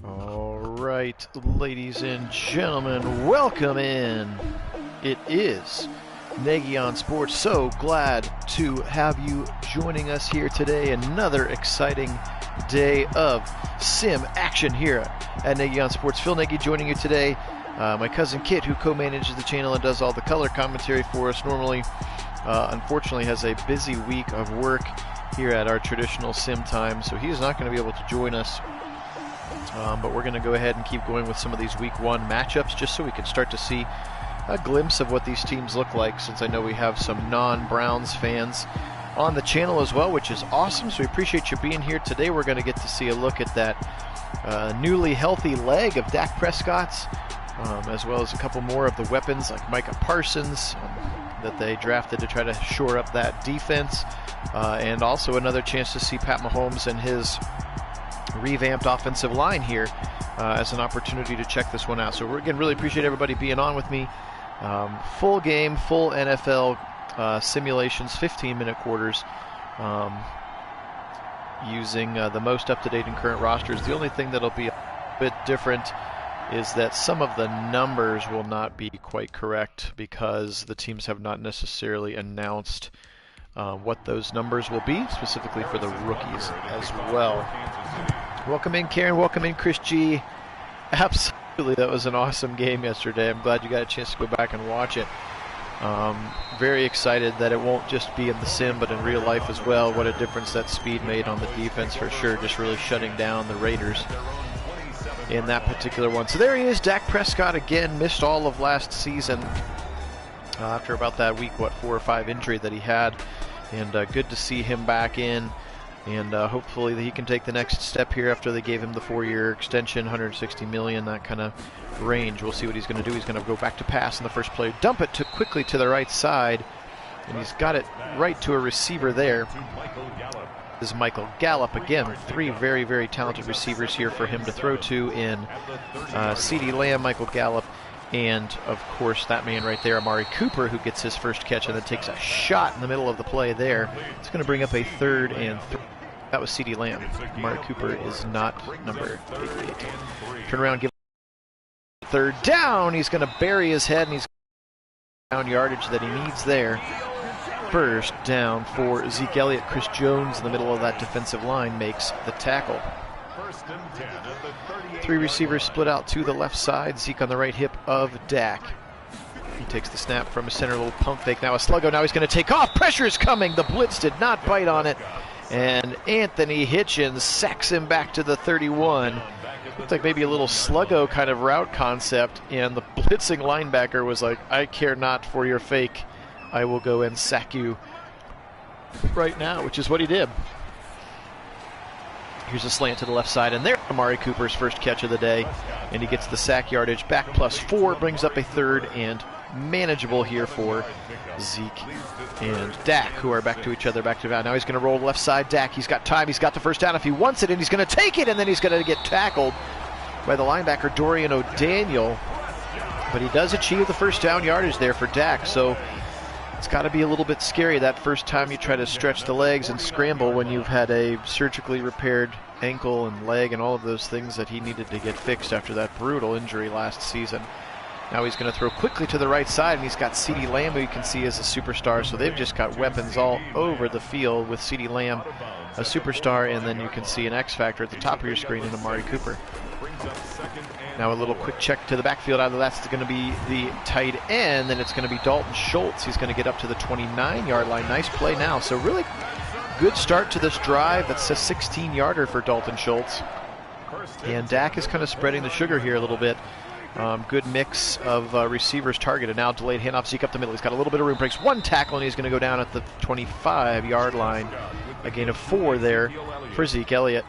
All right, ladies and gentlemen, welcome in. It is Nagy on Sports. So glad to have you joining us here today. Another exciting day of sim action here at Nagy on Sports. Phil Nagy joining you today. My cousin Kit, who co-manages the channel and does all the color commentary for us normally, unfortunately has a busy week of work here at our traditional sim time, so he is not going to be able to join us. But we're going to go ahead and keep going with some of these week one matchups just so we can start to see a glimpse of what these teams look like, since I know we have some non-Browns fans on the channel as well, which is awesome. So we appreciate you being here. Today we're going to get to see a look at that newly healthy leg of Dak Prescott's, as well as a couple more of the weapons like Micah Parsons that they drafted to try to shore up that defense, and also another chance to see Pat Mahomes and his revamped offensive line here as an opportunity to check this one out. So again, really appreciate everybody being on with me. Full game, full NFL simulations, 15-minute quarters, using the most up-to-date and current rosters. The only thing that'll be a bit different is that some of the numbers will not be quite correct because the teams have not necessarily announced what those numbers will be, specifically for the rookies as well. Welcome in, Karen. Welcome in, Chris G. Absolutely, that was an awesome game yesterday. I'm glad you got a chance to go back and watch it. Very excited that it won't just be in the sim, but in real life as well. What a difference that speed made on the defense for sure, just really shutting down the Raiders in that particular one. So there he is, Dak Prescott again, missed all of last season after about that week, 4 or 5 injury that he had. And good to see him back in, and hopefully that he can take the next step here after they gave him the 4-year extension, $160 million, that kind of range. We'll see what he's going to do. He's going to go back to pass in the first play, dump it quickly to the right side, and he's got it right to a receiver there. This is Michael Gallup again. 3 very, very talented receivers here for him to throw to in CeeDee Lamb, Michael Gallup, and of course that man right there, Amari Cooper, who gets his first catch and then takes a shot in the middle of the play there. It's going to bring up a 3rd and 3. That was CeeDee Lamb. Amari Cooper is not number 88. Turn around, give 3rd down. He's going to bury his head, and he's down yardage that he needs there. 1st down for Zeke Elliott. Chris Jones in the middle of that defensive line makes the tackle. 3 receivers split out to the left side. Zeke on the right hip of Dak. He takes the snap from a center, little pump fake. Now a sluggo. Now he's going to take off. Pressure is coming. The blitz did not bite on it. And Anthony Hitchens sacks him back to the 31. Looked like maybe a little sluggo kind of route concept. And the blitzing linebacker was like, I care not for your fake. I will go and sack you right now, which is what he did. Here's a slant to the left side, and there Amari Cooper's first catch of the day, and he gets the sack yardage. Back +4 brings up a 3rd and manageable here for Zeke and Dak, who are back to each other, back to back. Now he's going to roll left side. Dak, he's got time, he's got the 1st down if he wants it, and he's going to take it, and then he's going to get tackled by the linebacker Darian O'Daniel. But he does achieve the 1st down yardage there for Dak, so it's got to be a little bit scary that first time you try to stretch the legs and scramble when you've had a surgically repaired ankle and leg and all of those things that he needed to get fixed after that brutal injury last season. Now he's going to throw quickly to the right side, and he's got CeeDee Lamb, who you can see is a superstar. So they've just got weapons all over the field with CeeDee Lamb, a superstar, and then you can see an X factor at the top of your screen in Amari Cooper. Now a little quick check to the backfield. Either that's going to be the tight end, and it's going to be Dalton Schultz. He's going to get up to the 29-yard line. Nice play now. So really good start to this drive. That's a 16-yarder for Dalton Schultz. And Dak is kind of spreading the sugar here a little bit. Good mix of receivers targeted. Now delayed handoff, Zeke up the middle. He's got a little bit of room. Breaks 1 tackle, and he's going to go down at the 25-yard line. A gain of 4 there for Zeke Elliott.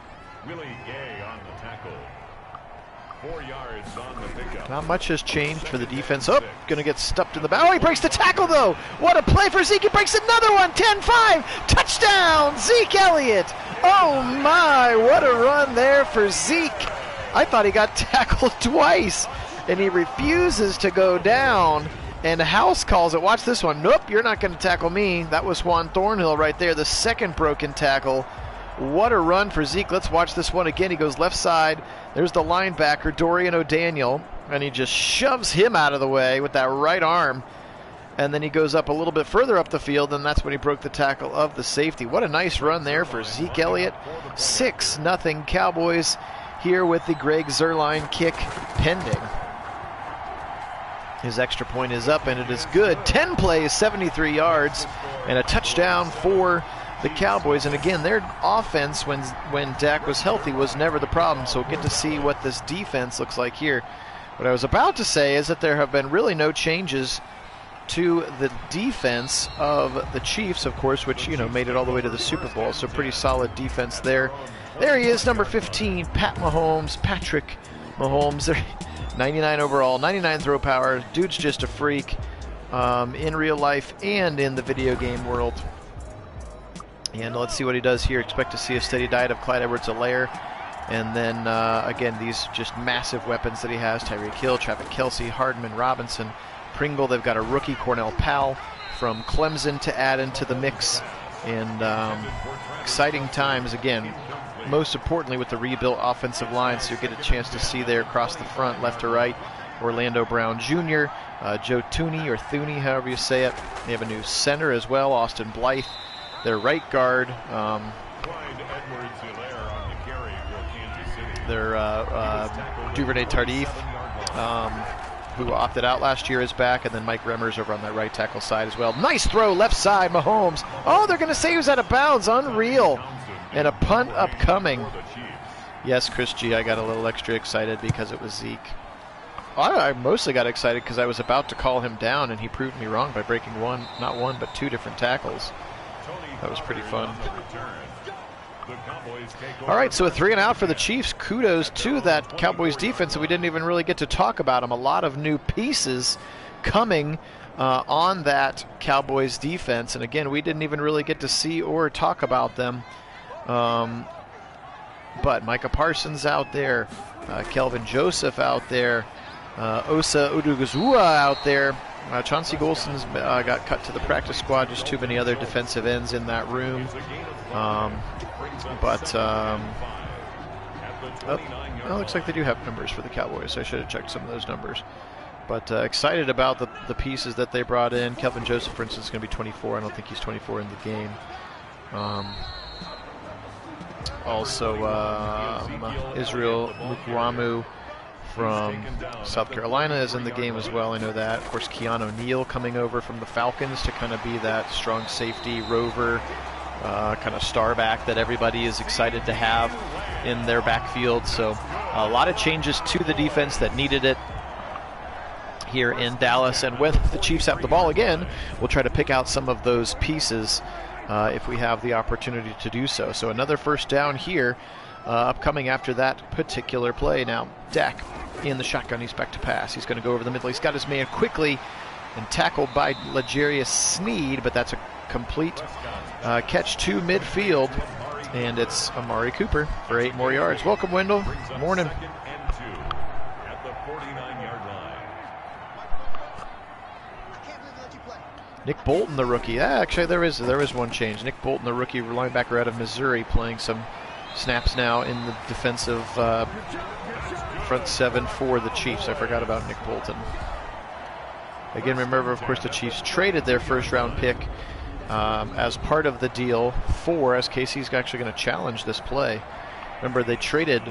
Not much has changed for the defense. Oh, going to get stuffed in the back. Oh, he breaks the tackle, though. What a play for Zeke. He breaks another one. 10-5. Touchdown, Zeke Elliott. Oh, my. What a run there for Zeke. I thought he got tackled twice, and he refuses to go down. And House calls it. Watch this one. Nope, you're not going to tackle me. That was Juan Thornhill right there. The second broken tackle What a run for Zeke. Let's watch this one again. He goes left side. There's the linebacker, Darian O'Daniel, and he just shoves him out of the way with that right arm. And then he goes up a little bit further up the field, and that's when he broke the tackle of the safety. What a nice run there for Zeke Elliott. 6-0 Cowboys here with the Greg Zuerlein kick pending. His extra point is up, and it is good. 10 plays, 73 yards, and a touchdown for the Cowboys. And again, their offense, when Dak was healthy, was never the problem. So we'll get to see what this defense looks like here. What I was about to say is that there have been really no changes to the defense of the Chiefs, of course, which, you know, made it all the way to the Super Bowl. So pretty solid defense there. There he is, number 15, Patrick Mahomes. 99 overall, 99 throw power. Dude's just a freak in real life and in the video game world. And let's see what he does here. Expect to see a steady diet of Clyde Edwards-Helaire. And then, again, these just massive weapons that he has. Tyreek Hill, Travis Kelce, Hardman, Robinson, Pringle. They've got a rookie, Cornell Powell, from Clemson to add into the mix. And exciting times, again, most importantly with the rebuilt offensive line. So you get a chance to see there across the front, left to right, Orlando Brown Jr., Joe Thuney, or Thuney, however you say it. They have a new center as well, Austin Blythe, their right guard. Their Duvernay Tardif, who opted out last year, is back, and then Mike Remmers over on that right tackle side as well. Nice throw, left side, Mahomes. Oh, they're going to say he was out of bounds. Unreal. And a punt upcoming. Yes, Chris G, I got a little extra excited because it was Zeke. I mostly got excited because I was about to call him down, and he proved me wrong by breaking not one, but two different tackles. That was pretty fun. All right, so a 3 and out for the Chiefs. Kudos to that Cowboys defense, and we didn't even really get to talk about them. A lot of new pieces coming on that Cowboys defense, and again, we didn't even really get to see or talk about them. But Micah Parsons out there, Kelvin Joseph out there, Osa Odugbue out there. Chauncey Golson's got cut to the practice squad. Just too many other defensive ends in that room. It looks like they do have numbers for the Cowboys. So I should have checked some of those numbers. But excited about the pieces that they brought in. Kelvin Joseph, for instance, is going to be 24. I don't think he's 24 in the game. Also, Israel Mukuamu from South Carolina is in the game as well. I know that. Of course, Keanu O'Neal coming over from the Falcons to kind of be that strong safety rover, kind of star back that everybody is excited to have in their backfield. So a lot of changes to the defense that needed it here in Dallas. And when the Chiefs have the ball again, we'll try to pick out some of those pieces if we have the opportunity to do so. So another first down here upcoming after that particular play. Now, Dak in the shotgun. He's back to pass. He's going to go over the middle. He's got his man quickly and tackled by L'Jarius Sneed, but that's a complete catch to midfield, and it's Amari Cooper for 8 more yards. Welcome, Wendell. Morning. Nick Bolton, the rookie. Actually, there is one change. Nick Bolton, the rookie linebacker out of Missouri, playing some snaps now in the defensive front seven for the Chiefs. I forgot about Nick Bolton. Again, remember, of course, the Chiefs traded their first-round pick as part of the deal for, as Casey's actually going to challenge this play. Remember, they traded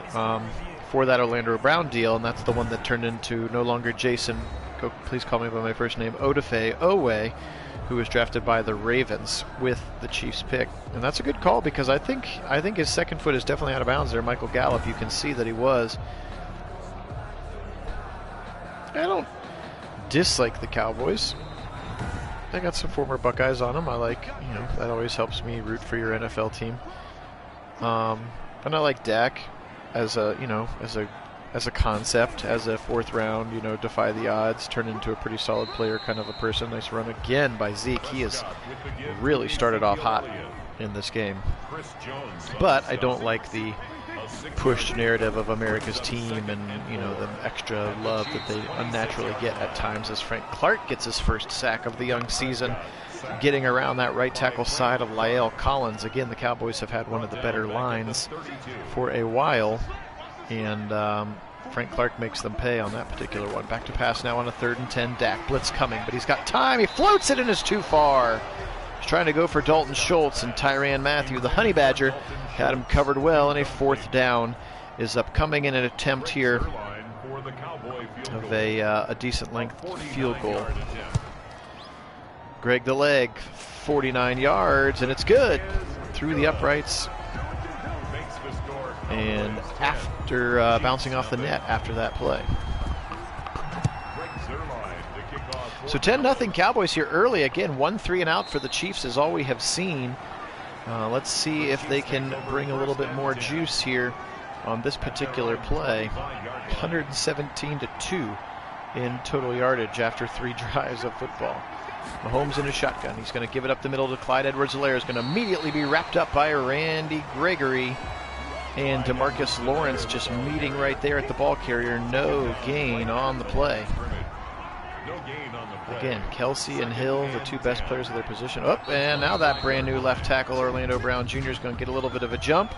for that Orlando Brown deal, and that's the one that turned into no longer Jason, please call me by my first name, Odafe Owe, who was drafted by the Ravens with the Chiefs pick. And that's a good call because I think his second foot is definitely out of bounds there. Michael Gallup, you can see that he was. I don't dislike the Cowboys. They got some former Buckeyes on them. I like, that always helps me root for your NFL team. And I like Dak as a concept, as a fourth round, defy the odds, turn into a pretty solid player kind of a person. Nice run again by Zeke. He has really started off hot in this game. But I don't like the pushed narrative of America's team and, you know, the extra love that they unnaturally get at times as Frank Clark gets his first sack of the young season, getting around that right tackle side of La'el Collins. Again, the Cowboys have had one of the better lines for a while, and Frank Clark makes them pay on that particular one. Back to pass now on a 3rd and 10. Dak blitz coming, but he's got time. He floats it and is too far. He's trying to go for Dalton Schultz, and Tyrann Mathieu, the Honey Badger, had him covered well, and a 4th down is upcoming in an attempt here of a decent length field goal. Greg the Leg, 49 yards, and it's good through the uprights. And after bouncing off the net after that play. So 10-0 Cowboys here early. Again, 1-3 and out for the Chiefs is all we have seen. Let's see if they can bring a little bit more juice here on this particular play. 117-2 in total yardage after 3 drives of football. Mahomes in a shotgun. He's going to give it up the middle to Clyde Edwards-Helaire. Is going to immediately be wrapped up by Randy Gregory. And DeMarcus Lawrence just meeting right there at the ball carrier. No gain on the play. Again, Kelsey and Hill, the 2 best players of their position. Oh, and now that brand new left tackle, Orlando Brown Jr., is going to get a little bit of a jump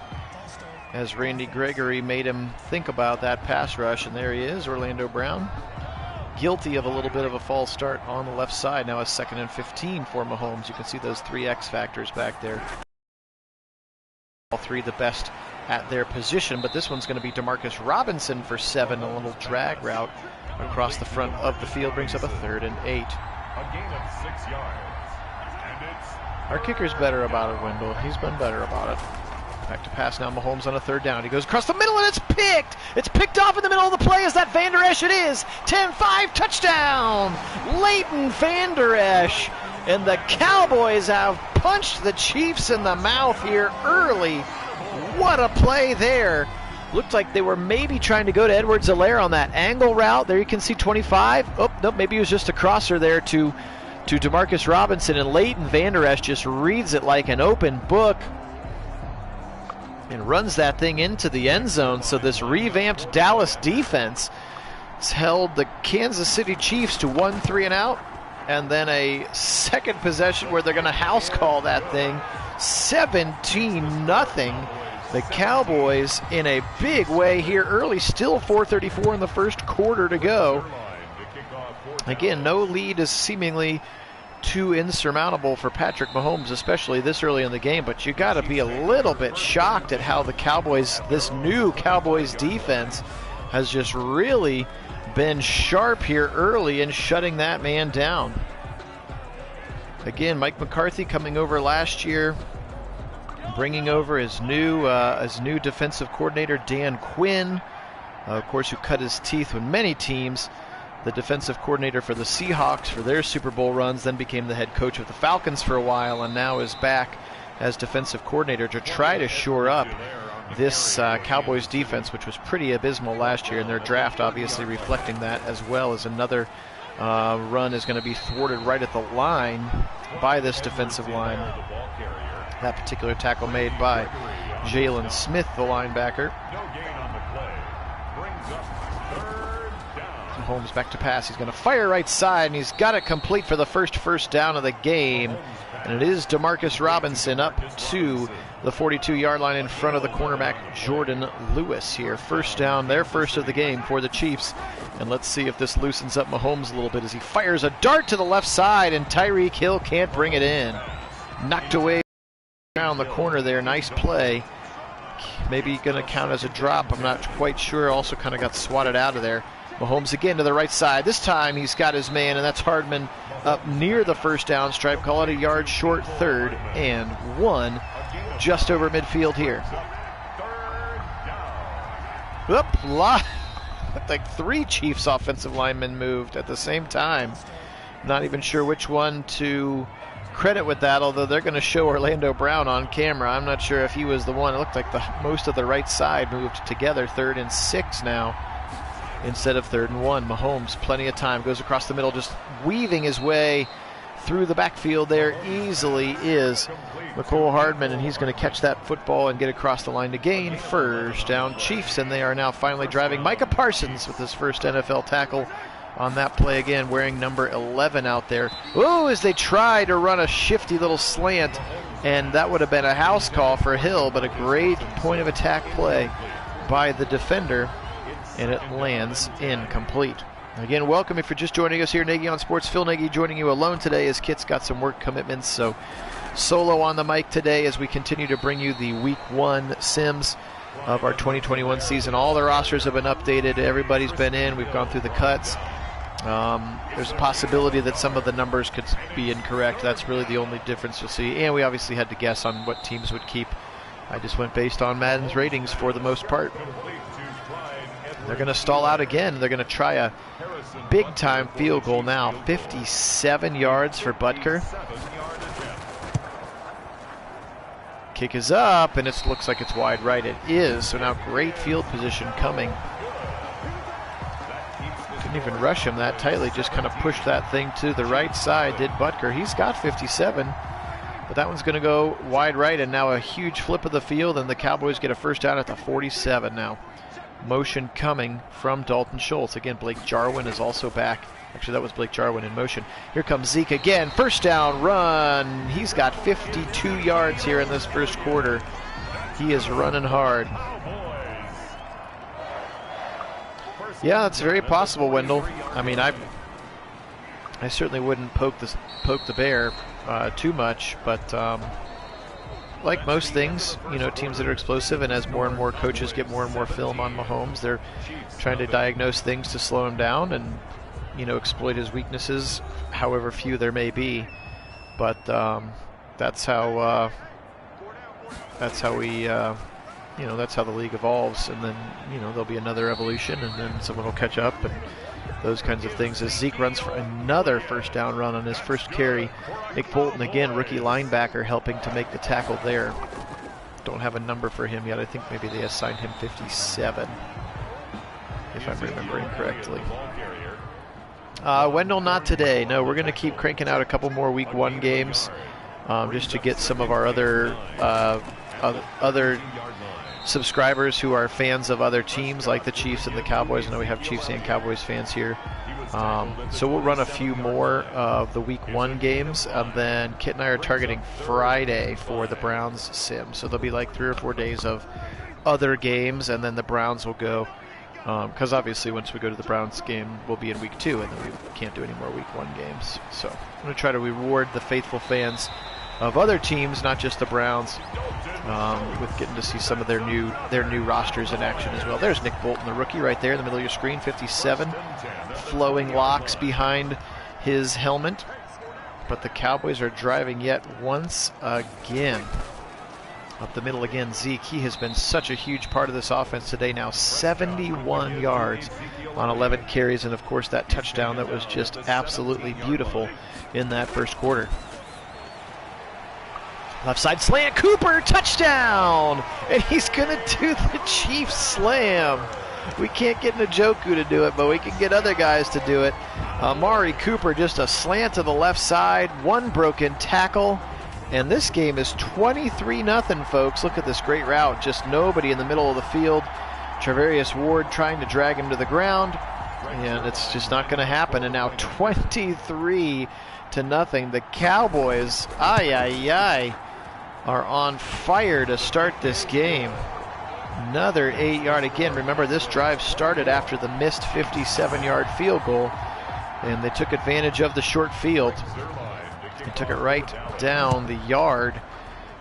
as Randy Gregory made him think about that pass rush. And there he is, Orlando Brown, guilty of a little bit of a false start on the left side. Now a 2nd and 15 for Mahomes. You can see those 3 X factors back there. All 3 the best at their position, but this one's going to be Demarcus Robinson for 7. A little drag route across the front of the field brings up a 3rd and 8. A gain of 6 yards. And it's our kicker's better about it, Wendell. He's been better about it. Back to pass now, Mahomes on a 3rd down. He goes across the middle and it's picked. It's picked off in the middle of the play. Is that Van Der Esch? It is. 10-5 touchdown. Leighton Van Der Esch. And the Cowboys have punched the Chiefs in the mouth here early. What a play there. Looked like they were maybe trying to go to Edwards-Helaire on that angle route. There you can see 25. Oh, nope, maybe it was just a crosser there to DeMarcus Robinson, and Leighton Van Der Esch just reads it like an open book and runs that thing into the end zone. So this revamped Dallas defense has held the Kansas City Chiefs to 1-3 and out, and then a second possession where they're going to house call that thing. 17-0. The Cowboys in a big way here early. Still 4:34 in the first quarter to go. Again, no lead is seemingly too insurmountable for Patrick Mahomes, especially this early in the game, but you got to be a little bit shocked at how the Cowboys, this new Cowboys defense, has just really been sharp here early in shutting that man down. Again, Mike McCarthy coming over last year, bringing over his new defensive coordinator, Dan Quinn, of course, who cut his teeth with many teams. The defensive coordinator for the Seahawks for their Super Bowl runs, then became the head coach of the Falcons for a while, and now is back as defensive coordinator to try to shore up this Cowboys defense, which was pretty abysmal last year, and their draft obviously reflecting that, as well as another run is going to be thwarted right at the line by this defensive line. That particular tackle made by Jalen Smith, the linebacker. Mahomes back to pass. He's going to fire right side, and he's got it complete for the first down of the game. And it is DeMarcus Robinson up to the 42-yard line in front of the cornerback Jordan Lewis here. First down, their first of the game for the Chiefs. And let's see if this loosens up Mahomes a little bit as he fires a dart to the left side, and Tyreek Hill can't bring it in. Knocked away around the corner there. Nice play. Maybe going to count as a drop. I'm not quite sure. Also kind of got swatted out of there. Mahomes again to the right side. This time he's got his man, and that's Hardman up near the first down stripe. Call it a yard short, 3rd and 1, just over midfield here. Looked like 3 Chiefs offensive linemen moved at the same time. Not even sure which one to credit with that, although they're going to show Orlando Brown on camera. I'm not sure if he was the one. It looked like most of the right side moved together. 3rd and 6 now instead of 3rd and 1. Mahomes, plenty of time, goes across the middle, just weaving his way through the backfield there easily is Nicole Hardman, and he's going to catch that football and get across the line to gain first down Chiefs, and they are now finally driving. Micah Parsons with his first NFL tackle on that play again, wearing number 11 out there. Ooh, as they try to run a shifty little slant, and that would have been a house call for Hill, but a great point of attack play by the defender, and it lands incomplete. Again, welcome if you're just joining us here, Nagy on Sports. Phil Nagy joining you alone today as Kit's got some work commitments, so solo on the mic today as we continue to bring you the Week 1 Sims of our 2021 season. All the rosters have been updated. Everybody's been in. We've gone through the cuts. There's a possibility that some of the numbers could be incorrect. That's really the only difference you'll see. And we obviously had to guess on what teams would keep. I just went based on Madden's ratings for the most part. They're going to stall out again. They're going to try a big-time field goal now. 57 yards for Butker. Kick is up, and it looks like it's wide right. It is, so now great field position coming. Couldn't even rush him that tightly, just kind of pushed that thing to the right side, did Butker. He's got 57, but that one's going to go wide right, and now a huge flip of the field, and the Cowboys get a first down at the 47 now. Motion coming from Dalton Schultz. Again, Blake Jarwin is also back. Actually, that was Blake Jarwin in motion. Here comes Zeke again. First down run. He's got 52 yards here in this first quarter. He is running hard. Yeah, it's very possible, Wendell. I mean, I certainly wouldn't poke the bear too much, but like most things, you know, teams that are explosive, and as more and more coaches get more and more film on Mahomes, they're trying to diagnose things to slow him down and, you know, exploit his weaknesses, however few there may be. But that's how we, you know, that's how the league evolves. And then, you know, there'll be another evolution, and then someone will catch up, and those kinds of things. As Zeke runs for another first down run on his first carry. Nick Bolton, again, rookie linebacker, helping to make the tackle there. Don't have a number for him yet. I think maybe they assigned him 57, if I'm remembering correctly. Wendell, not today. No, we're going to keep cranking out a couple more Week 1 games just to get some of our other subscribers who are fans of other teams like the Chiefs and the Cowboys. I know we have Chiefs and Cowboys fans here. So we'll run a few more of the Week 1 games, and then Kit and I are targeting Friday for the Browns sim. So there'll be like 3 or 4 days of other games, and then the Browns will go. Because obviously once we go to the Browns game, we'll be in Week 2, and then we can't do any more Week 1 games. So I'm going to try to reward the faithful fans of other teams, not just the Browns, with getting to see some of their new rosters in action as well. There's Nick Bolton, the rookie, right there in the middle of your screen, 57, flowing locks behind his helmet. But the Cowboys are driving yet once again. Up the middle again, Zeke. He has been such a huge part of this offense today now. 71 yards on 11 carries, and of course that touchdown that was just absolutely beautiful in that first quarter. Left side slant, Cooper, touchdown! And he's going to do the Chiefs slam. We can't get Njoku to do it, but we can get other guys to do it. Amari Cooper, just a slant to the left side, one broken tackle. And this game is 23-0, folks. Look at this great route. Just nobody in the middle of the field. Travarius Ward trying to drag him to the ground. And it's just not going to happen. And now 23-0. The Cowboys, are on fire to start this game. Another 8-yard again. Remember, this drive started after the missed 57-yard field goal. And they took advantage of the short field. He took it right down the yard.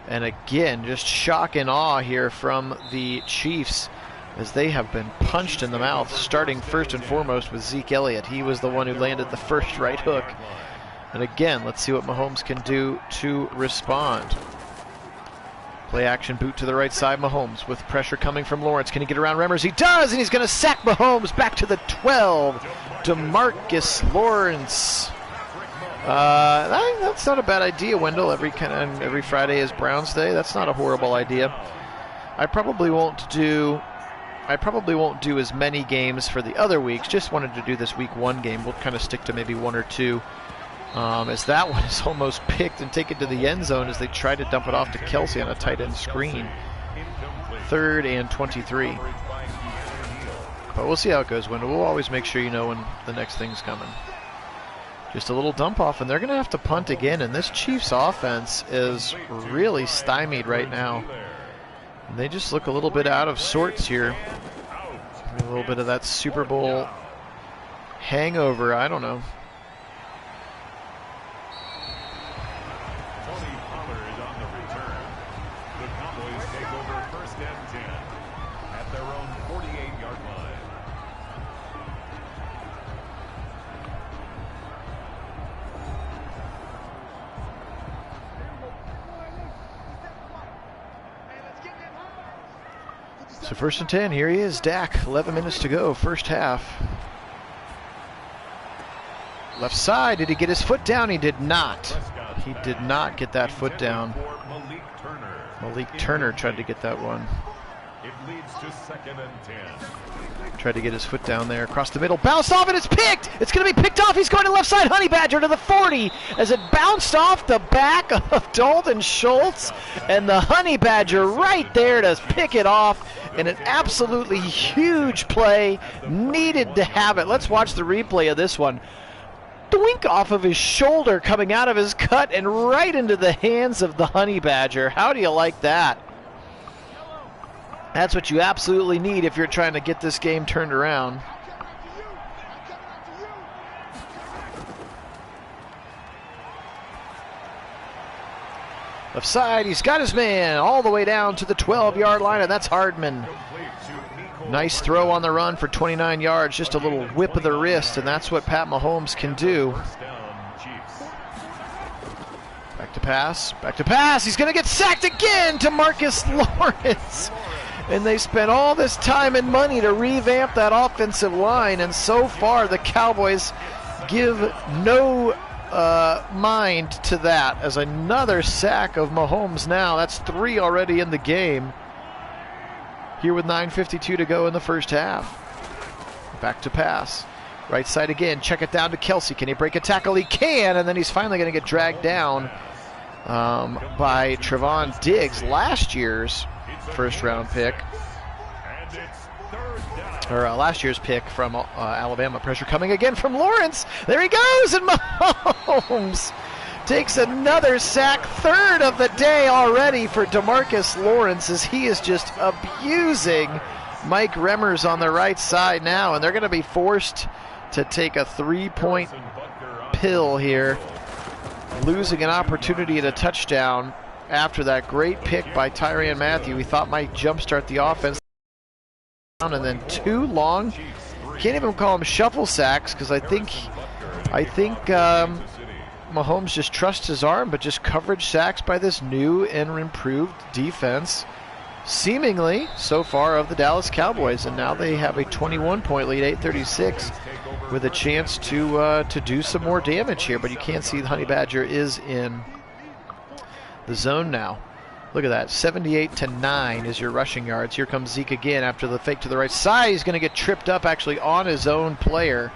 And again, just shock and awe here from the Chiefs as they have been punched in the mouth, starting first and foremost with Zeke Elliott. He was the one who landed the first right hook. And again, let's see what Mahomes can do to respond. Play action boot to the right side. Mahomes with pressure coming from Lawrence. Can he get around Remmers? He does, and he's going to sack Mahomes back to the 12. DeMarcus Lawrence. That's not a bad idea, Wendell. Every Friday is Browns Day. That's not a horrible idea. I probably won't do as many games for the other weeks. Just wanted to do this Week 1 game. We'll kind of stick to maybe 1 or 2 as that one is almost picked and taken to the end zone as they try to dump it off to Kelsey on a tight end screen. 3rd and 23. But we'll see how it goes. We'll always make sure you know when the next thing's coming. Just a little dump off, and they're going to have to punt again. And this Chiefs offense is really stymied right now. And they just look a little bit out of sorts here. A little bit of that Super Bowl hangover. I don't know. So 1st and 10, here he is, Dak, 11 minutes to go, first half. Left side, did he get his foot down? He did not. He did not get that foot down. Malik Turner tried to get that one. It leads to 2nd and 10. Tried to get his foot down there, across the middle, bounced off, and it's picked! It's going to be picked off, he's going to left side, Honey Badger to the 40, as it bounced off the back of Dalton Schultz, and the Honey Badger right there to pick it off, and an absolutely huge play, needed to have it. Let's watch the replay of this one. Doink off of his shoulder, coming out of his cut, and right into the hands of the Honey Badger. How do you like that? That's what you absolutely need if you're trying to get this game turned around. Left side, he's got his man all the way down to the 12-yard line, and that's Hardman. Nice throw on the run for 29 yards, just a little whip of the wrist, and that's what Pat Mahomes can do. Back to pass, he's going to get sacked again to Marcus Lawrence. And they spent all this time and money to revamp that offensive line, and so far the Cowboys give no mind to that, as another sack of Mahomes now. That's 3 already in the game. Here with 9:52 to go in the first half. Back to pass. Right side again, check it down to Kelsey. Can he break a tackle? He can, and then he's finally going to get dragged down by Trevon Diggs, last year's first-round pick. Or last year's pick from Alabama. Pressure coming again from Lawrence. There he goes, and Mahomes takes another sack, 3rd of the day already for DeMarcus Lawrence, as he is just abusing Mike Remmers on the right side now, and they're going to be forced to take a 3-point pill here, losing an opportunity at a touchdown after that great pick by Tyrann Mathieu. We thought might jumpstart the offense, and then 2 long, can't even call them shuffle sacks, because I think Mahomes just trusts his arm, but just coverage sacks by this new and improved defense, seemingly so far, of the Dallas Cowboys. And now they have a 21-point lead, 8:36, with a chance to do some more damage here. But you can't see the Honey Badger is in the zone now. Look at that, 78-9 is your rushing yards. Here comes Zeke again after the fake to the right side. He's going to get tripped up actually on his own player.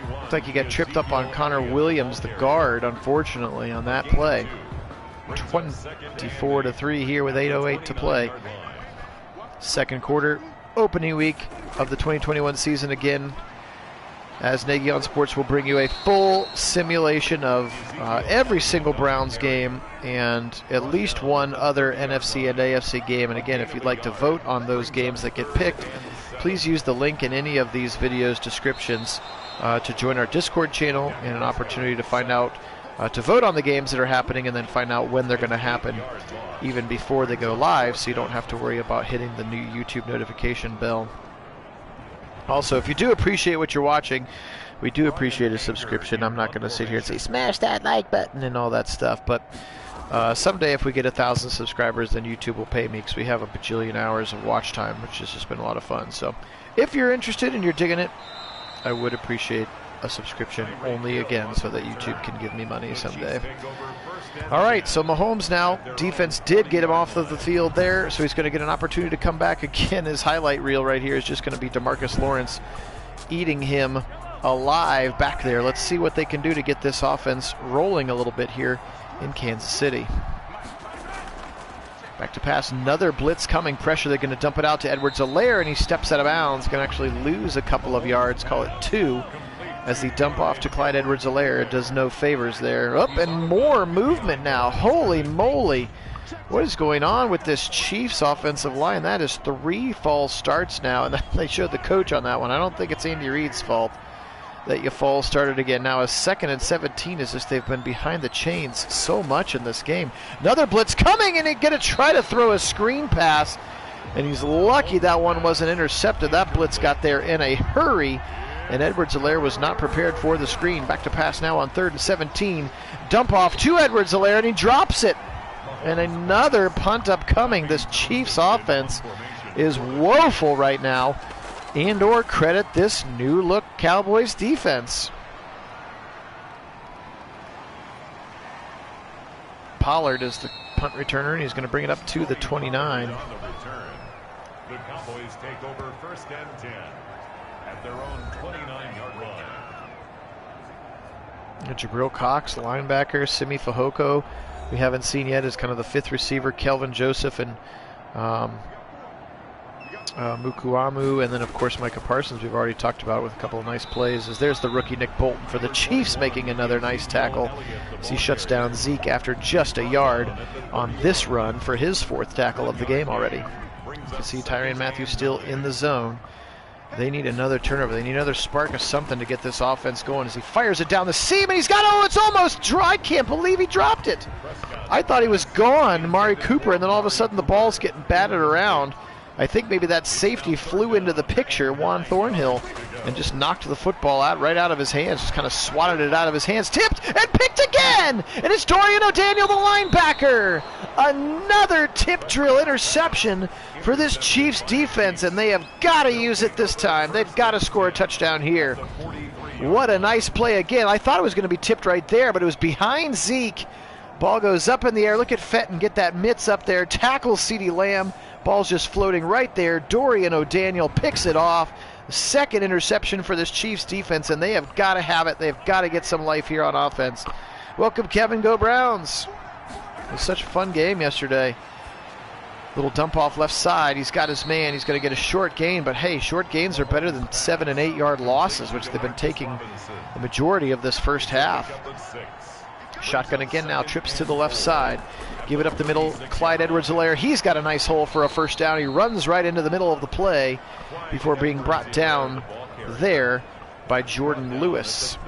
Looks like he got tripped up on Connor Williams, the guard, unfortunately, on that play. 24-3 here with 8:08 to play. Second quarter, opening week of the 2021 season again, as Nagy on Sports will bring you a full simulation of every single Browns game and at least one other NFC and AFC game. And again, if you'd like to vote on those games that get picked, please use the link in any of these videos' descriptions to join our Discord channel, and an opportunity to find out, to vote on the games that are happening, and then find out when they're going to happen even before they go live, so you don't have to worry about hitting the new YouTube notification bell. Also, if you do appreciate what you're watching, we do appreciate a subscription. I'm not going to sit here and say smash that like button and all that stuff, but someday if we get 1,000 subscribers, then YouTube will pay me, because we have a bajillion hours of watch time, which has just been a lot of fun. So if you're interested and you're digging it, I would appreciate a subscription, only again so that YouTube can give me money someday. All right, so Mahomes now, defense did get him off of the field there, so he's going to get an opportunity to come back again. His highlight reel right here is just going to be DeMarcus Lawrence eating him alive back there. Let's see what they can do to get this offense rolling a little bit here in Kansas City. Back to pass, another blitz coming, pressure, they're going to dump it out to Edwards-Helaire, and he steps out of bounds, going to actually lose a couple of yards, call it 2, as the dump off to Clyde Edwards-Helaire does no favors there. Up and more movement now, holy moly. What is going on with this Chiefs offensive line? That is 3 false starts now, and they showed the coach on that one. I don't think it's Andy Reid's fault that you false started again. Now a 2nd and 17 is just they've been behind the chains so much in this game. Another blitz coming, and he's going to try to throw a screen pass, and he's lucky that one wasn't intercepted. That blitz got there in a hurry, and Edwards-Helaire was not prepared for the screen. Back to pass now on 3rd and 17. Dump off to Edwards-Helaire, and he drops it. And another punt upcoming. This Chiefs offense is woeful right now. And or credit this new look Cowboys defense. Pollard is the punt returner, and he's going to bring it up to the 29. The Cowboys take over 1st and 10 at their own 29-yard line. Jabril Cox, linebacker. Simi Fehoko, we haven't seen yet, is kind of the 5th receiver. Kelvin Joseph and Mukuamu, and then of course Micah Parsons we've already talked about with a couple of nice plays. As there's the rookie Nick Bolton for the Chiefs making another nice tackle as he shuts down Zeke after just a yard on this run for his 4th tackle of the game already. You can see Tyrann Mathieu still in the zone. They need another turnover. They need another spark of something to get this offense going as he fires it down the seam, and he's got, oh, it's almost dry. I can't believe he dropped it. I thought he was gone, Amari Cooper, and then all of a sudden the ball's getting batted around. I think maybe that safety flew into the picture, Juan Thornhill, and just knocked the football out right out of his hands, just kind of swatted it out of his hands, tipped and picked again, and it's Dorian O'Daniel, the linebacker. Another tip drill interception for this Chiefs defense, and they have got to use it this time. They've got to score a touchdown here. What a nice play again. I thought it was going to be tipped right there, but it was behind Zeke. Ball goes up in the air. Look at Fenton get that mitts up there, tackles CeeDee Lamb. Ball's just floating right there. Dorian O'Daniel picks it off. 2nd interception for this Chiefs defense, and they have got to have it. They've got to get some life here on offense. Welcome, Kevin. Go Browns. It was such a fun game yesterday. Little dump off left side. He's got his man. He's going to get a short gain, but hey, short gains are better than 7- and 8-yard losses, which they've been taking the majority of this first half. Shotgun again now, trips to the left side. Give it up the middle, Clyde Edwards-Helaire. He's got a nice hole for a first down. He runs right into the middle of the play before being brought down there by Jordan Lewis.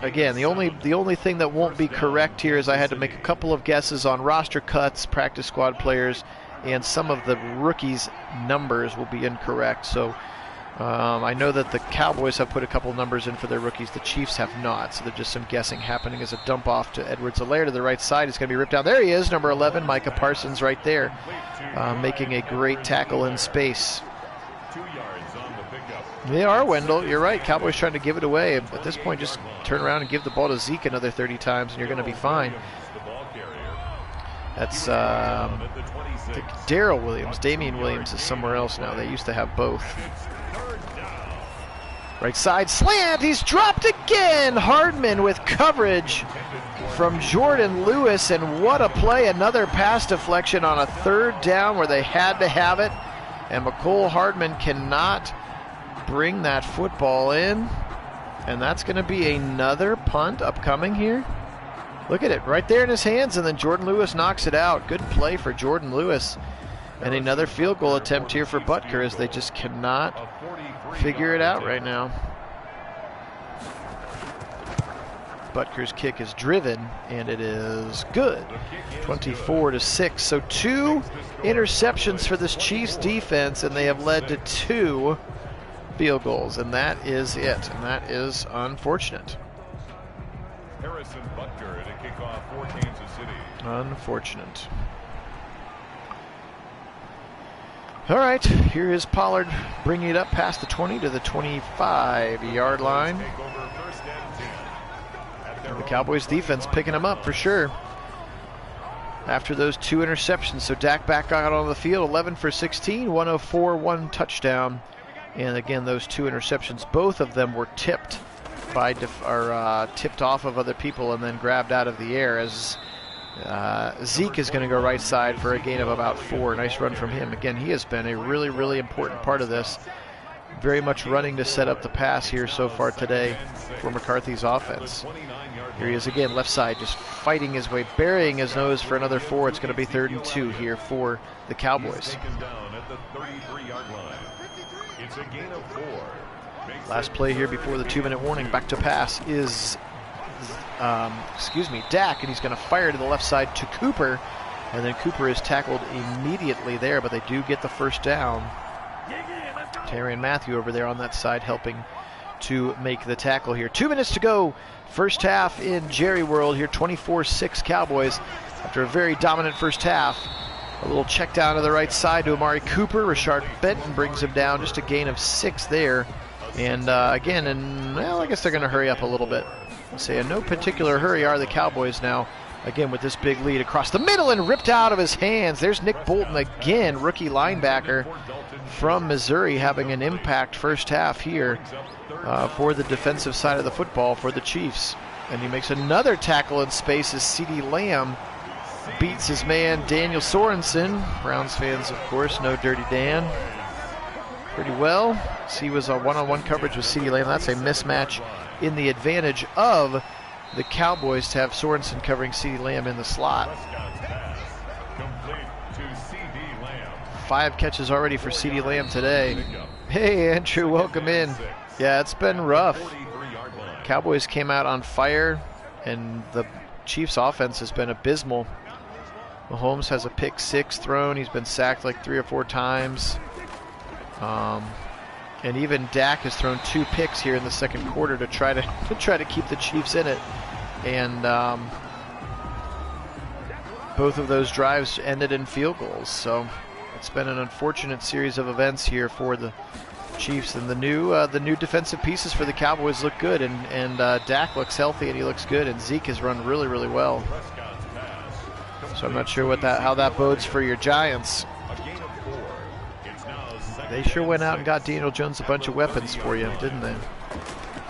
Again, the only thing that won't be correct here is I had to make a couple of guesses on roster cuts, practice squad players, and some of the rookies' numbers will be incorrect. So I know that the Cowboys have put a couple numbers in for their rookies. The Chiefs have not, so there's just some guessing happening as a dump off to Edwards-Helaire to the right side. It's going to be ripped down. There he is, number 11, Micah Parsons right there, making a great tackle in space. They are, Wendell. You're right. Cowboys trying to give it away. At this point, just turn around and give the ball to Zeke another 30 times, and you're going to be fine. That's Darrell Williams. Damian Williams is somewhere else now. They used to have both. Right side slant. He's dropped again. Hardman with coverage from Jordan Lewis, and what a play. Another pass deflection on a 3rd down where they had to have it, and Nicole Hardman cannot bring that football in, and that's going to be another punt upcoming here. Look at it right there in his hands, and then Jordan Lewis knocks it out. Good play for Jordan Lewis, and another field goal attempt here for Butker as they just cannot figure it out right now. Butker's kick is driven, and it is good. 24-6. So 2 interceptions for this Chiefs defense, and they have led to 2 field goals, and that is it, and that is unfortunate. Harrison Butker at a kickoff for Kansas City. Unfortunate. All right, here is Pollard bringing it up past the 20 to the 25-yard line. And the Cowboys defense picking him up for sure after those 2 interceptions. So Dak back out on the field, 11 for 16, 104, 1 touchdown. And again, those 2 interceptions, both of them were tipped by tipped off of other people and then grabbed out of the air, as Zeke is going to go right side for a gain of about 4. Nice run from him. Again, he has been a really, really important part of this. Very much running to set up the pass here so far today for McCarthy's offense. Here he is again, left side, just fighting his way, burying his nose for another 4. It's going to be 3rd and 2 here for the Cowboys. It's a gain of 4. Last play here before the 2-minute warning. Back to pass is, Dak, and he's going to fire to the left side to Cooper, and then Cooper is tackled immediately there, but they do get the first down. Terry and Matthew over there on that side helping to make the tackle here. 2 minutes to go. First half in Jerry World here, 24-6 Cowboys after a very dominant first half. A little check down to the right side to Amari Cooper. Rashard Benton brings him down, just a gain of 6 there. And again, well, I guess they're going to hurry up a little bit. I'll say in no particular hurry are the Cowboys now. Again, with this big lead across the middle and ripped out of his hands. There's Nick Bolton again, rookie linebacker from Missouri, having an impact first half here for the defensive side of the football for the Chiefs. And he makes another tackle in space as CeeDee Lamb beats his man Daniel Sorensen. Browns fans, of course, know Dirty Dan pretty well. He was a one-on-one coverage with CeeDee Lamb. That's a mismatch in the advantage of the Cowboys to have Sorensen covering CeeDee Lamb in the slot. 5 catches already for CeeDee Lamb today. Hey, Andrew, welcome in. Yeah, it's been rough. Cowboys came out on fire, and the Chiefs' offense has been abysmal. Mahomes has a pick 6 thrown. He's been sacked like 3 or 4 times. And even Dak has thrown 2 picks here in the second quarter to try to keep the Chiefs in it. And both of those drives ended in field goals. So it's been an unfortunate series of events here for the Chiefs. And the new defensive pieces for the Cowboys look good. And Dak looks healthy and he looks good. And Zeke has run really, really well. So I'm not sure how that bodes for your Giants. They sure went out and got Daniel Jones a bunch of weapons for you, didn't they?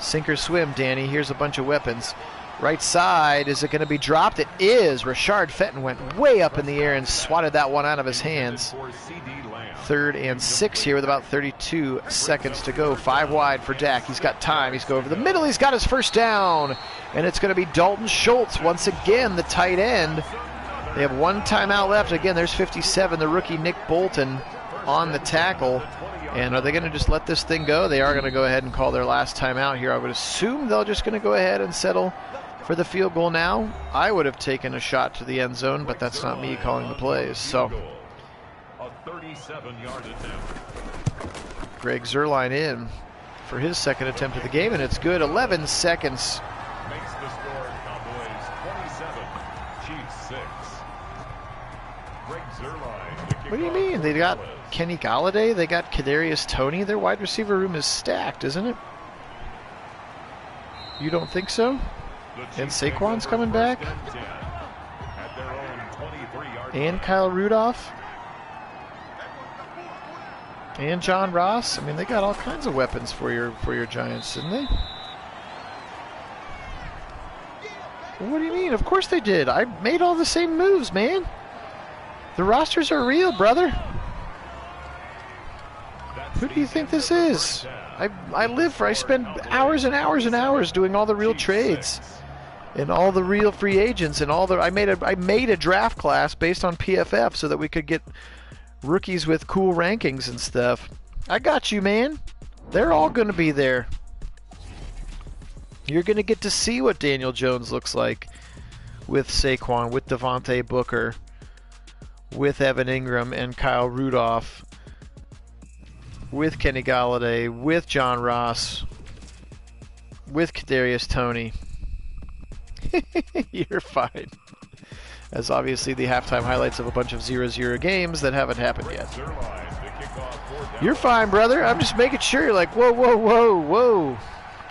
Sink or swim, Danny. Here's a bunch of weapons. Right side, is it going to be dropped? It is. Rashard Fenton went way up in the air and swatted that one out of his hands. 3rd and 6 here with about 32 seconds to go. 5 wide for Dak. He's got time. He's going over the middle. He's got his first down. And it's going to be Dalton Schultz once again, the tight end. They have 1 timeout left. Again, there's 57, the rookie Nick Bolton on the tackle. And are they going to just let this thing go? They are going to go ahead and call their last timeout here. I would assume they're just going to go ahead and settle for the field goal now. I would have taken a shot to the end zone, but that's not me calling the plays. So Greg Zuerlein in for his second attempt of the game, and it's good. 11 seconds. Makes the score Cowboys 27, Chiefs 6. Greg Zuerlein. What do you mean? They got Kenny Galladay, they got Kadarius Toney. Their wide receiver room is stacked, isn't it? You don't think so? And Saquon's coming back? And Kyle Rudolph? And John Ross? I mean, they got all kinds of weapons for your Giants, didn't they? What do you mean? Of course they did. I made all the same moves, man. The rosters are real, brother. Who do you think this is? I spend hours and hours and hours doing all the real trades and all the real free agents and all the I made a draft class based on PFF so that we could get rookies with cool rankings and stuff. I got you, man. They're all going to be there. You're going to get to see what Daniel Jones looks like with Saquon, with Devontae Booker, with Evan Ingram and Kyle Rudolph, with Kenny Galladay, with John Ross, with Kadarius Toney. You're fine. As obviously the halftime highlights of a bunch of 0-0 games that haven't happened yet. You're fine, brother. I'm just making sure. You're like, whoa, whoa, whoa, whoa.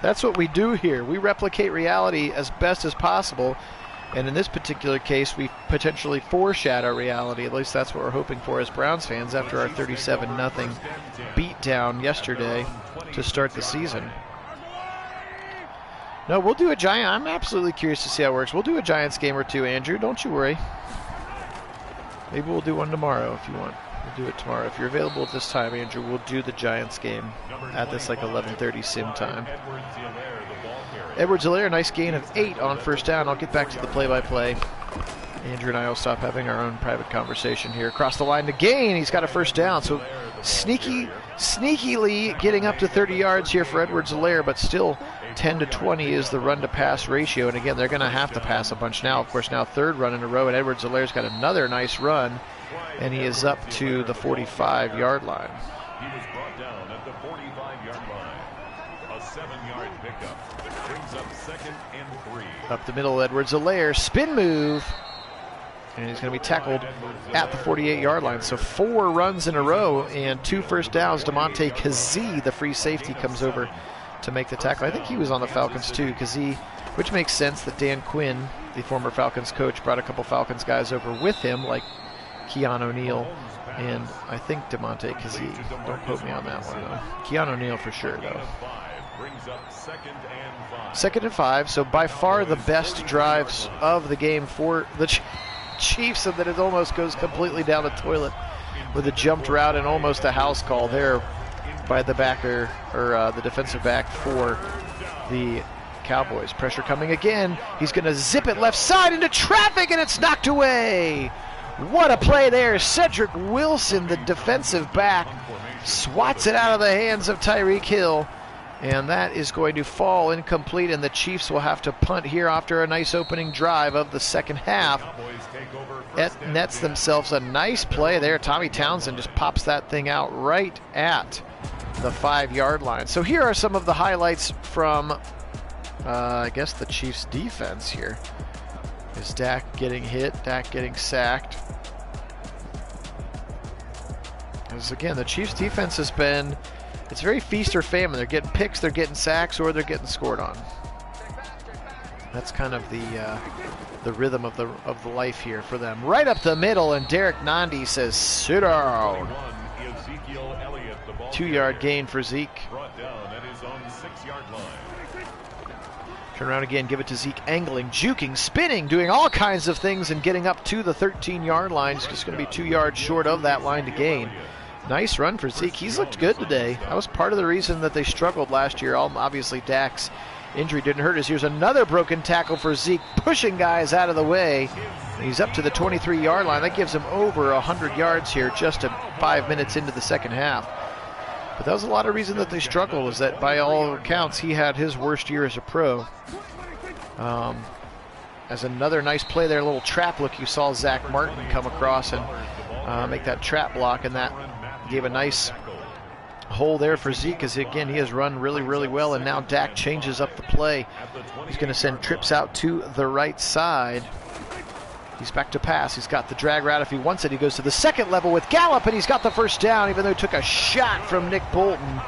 That's what we do here. We replicate reality as best as possible. And in this particular case, we potentially foreshadow reality. At least that's what we're hoping for as Browns fans after our 37-0 beatdown yesterday to start the season. No, we'll do a Giant. I'm absolutely curious to see how it works. We'll do a Giants game or two, Andrew. Don't you worry. Maybe we'll do one tomorrow if you want. We'll do it tomorrow. If you're available at this time, Andrew, we'll do the Giants game at this like 11:30 sim time. Edwards-Helaire, nice gain of 8 on first down. I'll get back to the play-by-play. Andrew and I will stop having our own private conversation here. Across the line to gain. He's got a first down. So sneakily getting up to 30 yards here for Edwards-Helaire, but still 10 to 20 is the run-to-pass ratio. And again, they're going to have to pass a bunch now. Of course, now third run in a row, and Edwards-Helaire's got another nice run, and he is up to the 45-yard line. He was brought down at the 45-yard line. A 7-yard pickup brings up 2nd and 3. Up the middle, Edwards-Helaire, spin move, and he's going to be tackled at the 48-yard line. So 4 runs in a row and 2 first downs. Damontae Kazee, the free safety, comes over to make the tackle. I think he was on the Falcons too, Kazee, which makes sense that Dan Quinn, the former Falcons coach, brought a couple Falcons guys over with him, like Keon O'Neal and I think Damontae Kazee. Don't quote me on that one, though. Keon O'Neal for sure, though. Brings up 2nd and 5. 2nd and 5, so by far the best drives of the game for the Chiefs, and then it almost goes completely down the toilet with a jumped route and almost a house call there by the backer, or the defensive back for the Cowboys. Pressure coming again. He's going to zip it left side into traffic, and it's knocked away. What a play there. Cedric Wilson, the defensive back, swats it out of the hands of Tyreek Hill, and that is going to fall incomplete, and the Chiefs will have to punt here after a nice opening drive of the second half. It nets themselves a nice play there. Tommy Townsend just pops that thing out right at the 5-yard line. So here are some of the highlights from, I guess, the Chiefs' defense here. Is Dak getting hit, Dak getting sacked. As again, the Chiefs' defense has been, it's very feast or famine. They're getting picks, they're getting sacks, or they're getting scored on. That's kind of the rhythm of the life here for them. Right up the middle, and Derek Nandi says, sit down. 2-yard gain for Zeke. Brought down at his own 6-yard line. Turn around again, give it to Zeke, angling, juking, spinning, doing all kinds of things, and getting up to the 13-yard line. He's just going to be 2 yards short of that line to gain. Nice run for Zeke. He's looked good today. That was part of the reason that they struggled last year. Obviously, Dak's injury didn't hurt us. Here's another broken tackle for Zeke, pushing guys out of the way. He's up to the 23-yard line. That gives him over 100 yards here just 5 minutes into the second half. But that was a lot of reason that they struggled, is that by all accounts, he had his worst year as a pro. As another nice play there, a little trap look, you saw Zach Martin come across and make that trap block, and that gave a nice hole there for Zeke, as again, he has run really, really well, and now Dak changes up the play. He's going to send trips out to the right side. He's back to pass. He's got the drag route if he wants it. He goes to the second level with Gallup, and he's got the first down, even though he took a shot from Nick Bolton.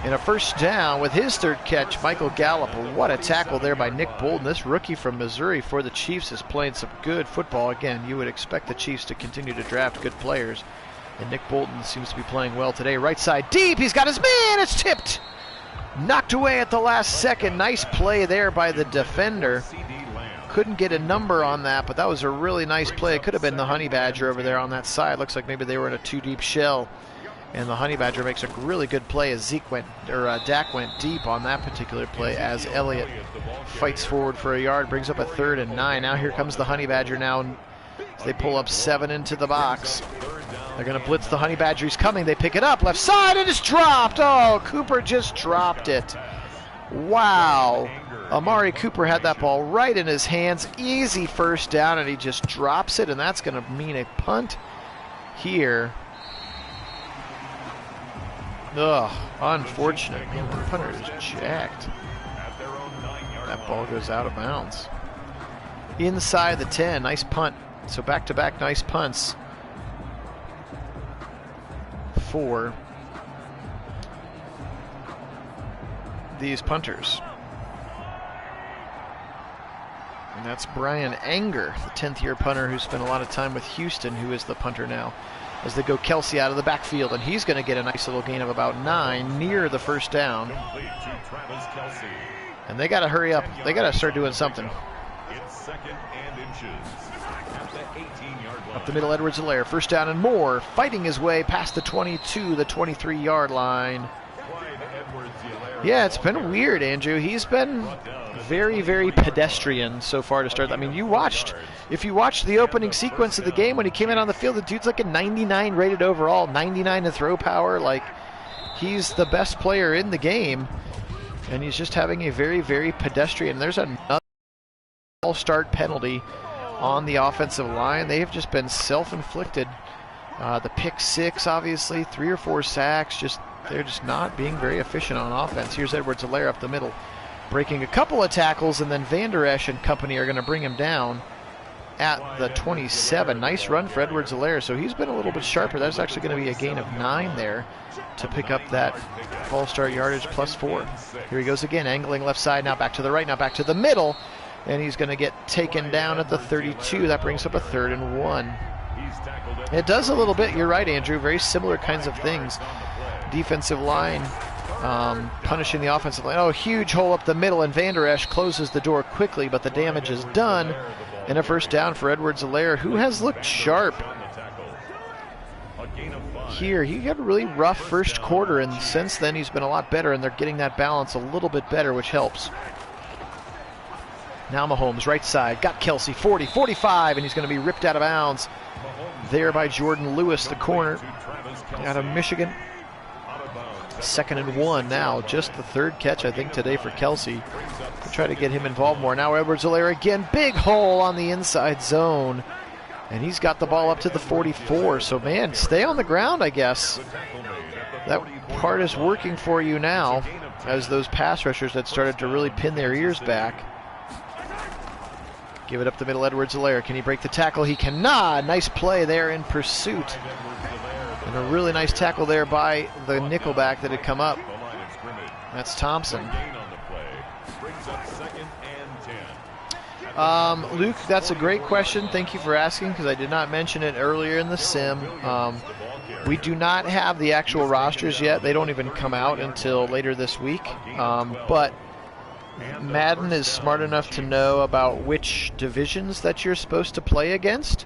And a first down with his third catch, Michael Gallup. What a tackle there by Nick Bolton. This rookie from Missouri for the Chiefs is playing some good football. Again, you would expect the Chiefs to continue to draft good players, and Nick Bolton seems to be playing well today. Right side deep. He's got his man. It's tipped. Knocked away at the last second. Nice play there by the defender. Couldn't get a number on that, but that was a really nice play. It could have been the Honey Badger over there on that side. Looks like maybe they were in a 2-deep shell, and the Honey Badger makes a really good play as Dak went deep on that particular play, as Elliott fights forward for a yard, brings up a 3rd and 9. Now here comes the Honey Badger now, and they pull up 7 into the box. They're going to blitz the Honey Badger. He's coming. They pick it up left side, and it's dropped. Oh, Cooper just dropped it. Wow. Amari Cooper had that ball right in his hands. Easy first down, and he just drops it, and that's going to mean a punt here. Ugh, unfortunate. Man, the punter is jacked. That ball goes out of bounds. Inside the 10, nice punt. So back-to-back nice punts for these punters. That's Brian Anger, the 10th-year punter who spent a lot of time with Houston, who is the punter now. As they go Kelsey out of the backfield, and he's going to get a nice little gain of about 9 near the first down. And they got to hurry up. They got to start doing something. It's 2nd and inches at the 18-yard line. Up the middle, Edwards-Helaire, first down and more, fighting his way past the 22, the 23-yard line. Yeah, it's been weird, Andrew. He's been very, very pedestrian so far to start. I mean, if you watched the opening sequence of the game when he came in on the field, the dude's like a 99 rated overall, 99 in throw power. Like, he's the best player in the game, and he's just having a very, very pedestrian. There's another all-start penalty on the offensive line. They have just been self-inflicted. The pick 6, obviously, 3 or 4 sacks. They're just not being very efficient on offense. Here's Edwards-Helaire up the middle, breaking a couple of tackles, and then Van Der Esch and company are going to bring him down at the 27. Nice run for Edwards-Helaire, so he's been a little bit sharper. That's actually going to be a gain of 9 there to pick up that false start yardage plus 4. Here he goes again, angling left side, now back to the right, now back to the middle, and he's going to get taken down at the 32. That brings up a 3rd and 1. It does a little bit, you're right, Andrew, very similar kinds of things. Defensive line punishing the offensive line. Oh, huge hole up the middle, and Van Der Esch closes the door quickly, but the damage is done. And a first down for Edwards-Helaire, who has looked sharp here. He had a really rough first quarter, and since then he's been a lot better, and they're getting that balance a little bit better, which helps. Now Mahomes, right side, got Kelsey, 40, 45, and he's going to be ripped out of bounds there by Jordan Lewis, the corner out of Michigan. 2nd and 1 now, just the 3rd catch, I think, today for Kelsey to try to get him involved more. Now Edwards-Helaire again, big hole on the inside zone, and he's got the ball up to the 44. So, man, stay on the ground, I guess. That part is working for you now, as those pass rushers had started to really pin their ears back. Give it up the middle, Edwards-Helaire. Can he break the tackle? He cannot. Nice play there in pursuit. And a really nice tackle there by the nickelback that had come up. That's Thompson. Luke, that's a great question. Thank you for asking, because I did not mention it earlier in the sim. We do not have the actual rosters yet. They don't even come out until later this week. But Madden is smart enough to know about which divisions that you're supposed to play against.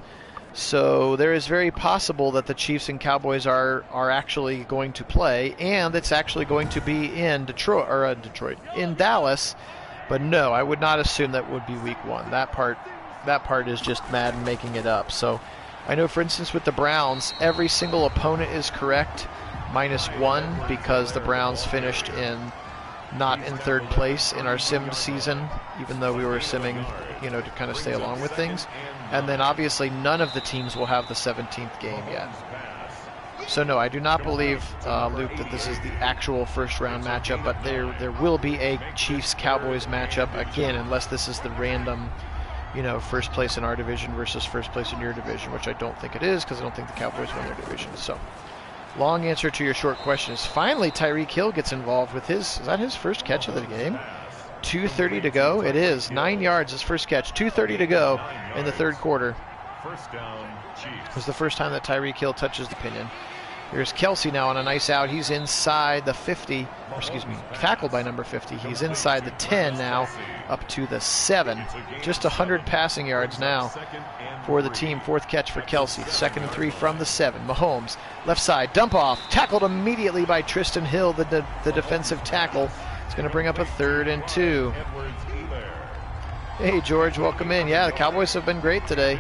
So there is very possible that the Chiefs and Cowboys are actually going to play, and it's actually going to be in in Dallas. But no, I would not assume that would be week 1. That part is just Madden making it up. So I know, for instance, with the Browns, every single opponent is correct -1, because the Browns finished not in 3rd place in our simmed season, even though we were simming, to kind of stay along with things. And then obviously none of the teams will have the 17th game yet. So no, I do not believe, Luke, that this is the actual first-round matchup, but there will be a Chiefs-Cowboys matchup again, unless this is the random, first place in our division versus first place in your division, which I don't think it is, because I don't think the Cowboys win their division. So, long answer to your short question is finally Tyreek Hill gets involved with is that his first catch of the game? 2:30 to go. It is 9 yards, his first catch. 2:30 to go in the 3rd quarter. First down, Chiefs. It was the first time that Tyreek Hill touches the pinion. Here's Kelsey now on a nice out. He's inside the 50, or excuse me, tackled by number 50. He's inside the 10 now, up to the 7. Just 100 passing yards now for the team. 4th catch for Kelsey. 2nd and 3 from the 7. Mahomes, left side, dump off. Tackled immediately by Tristan Hill, the defensive tackle. It's going to bring up a 3rd and 2. Hey, George, welcome in. Yeah, the Cowboys have been great today,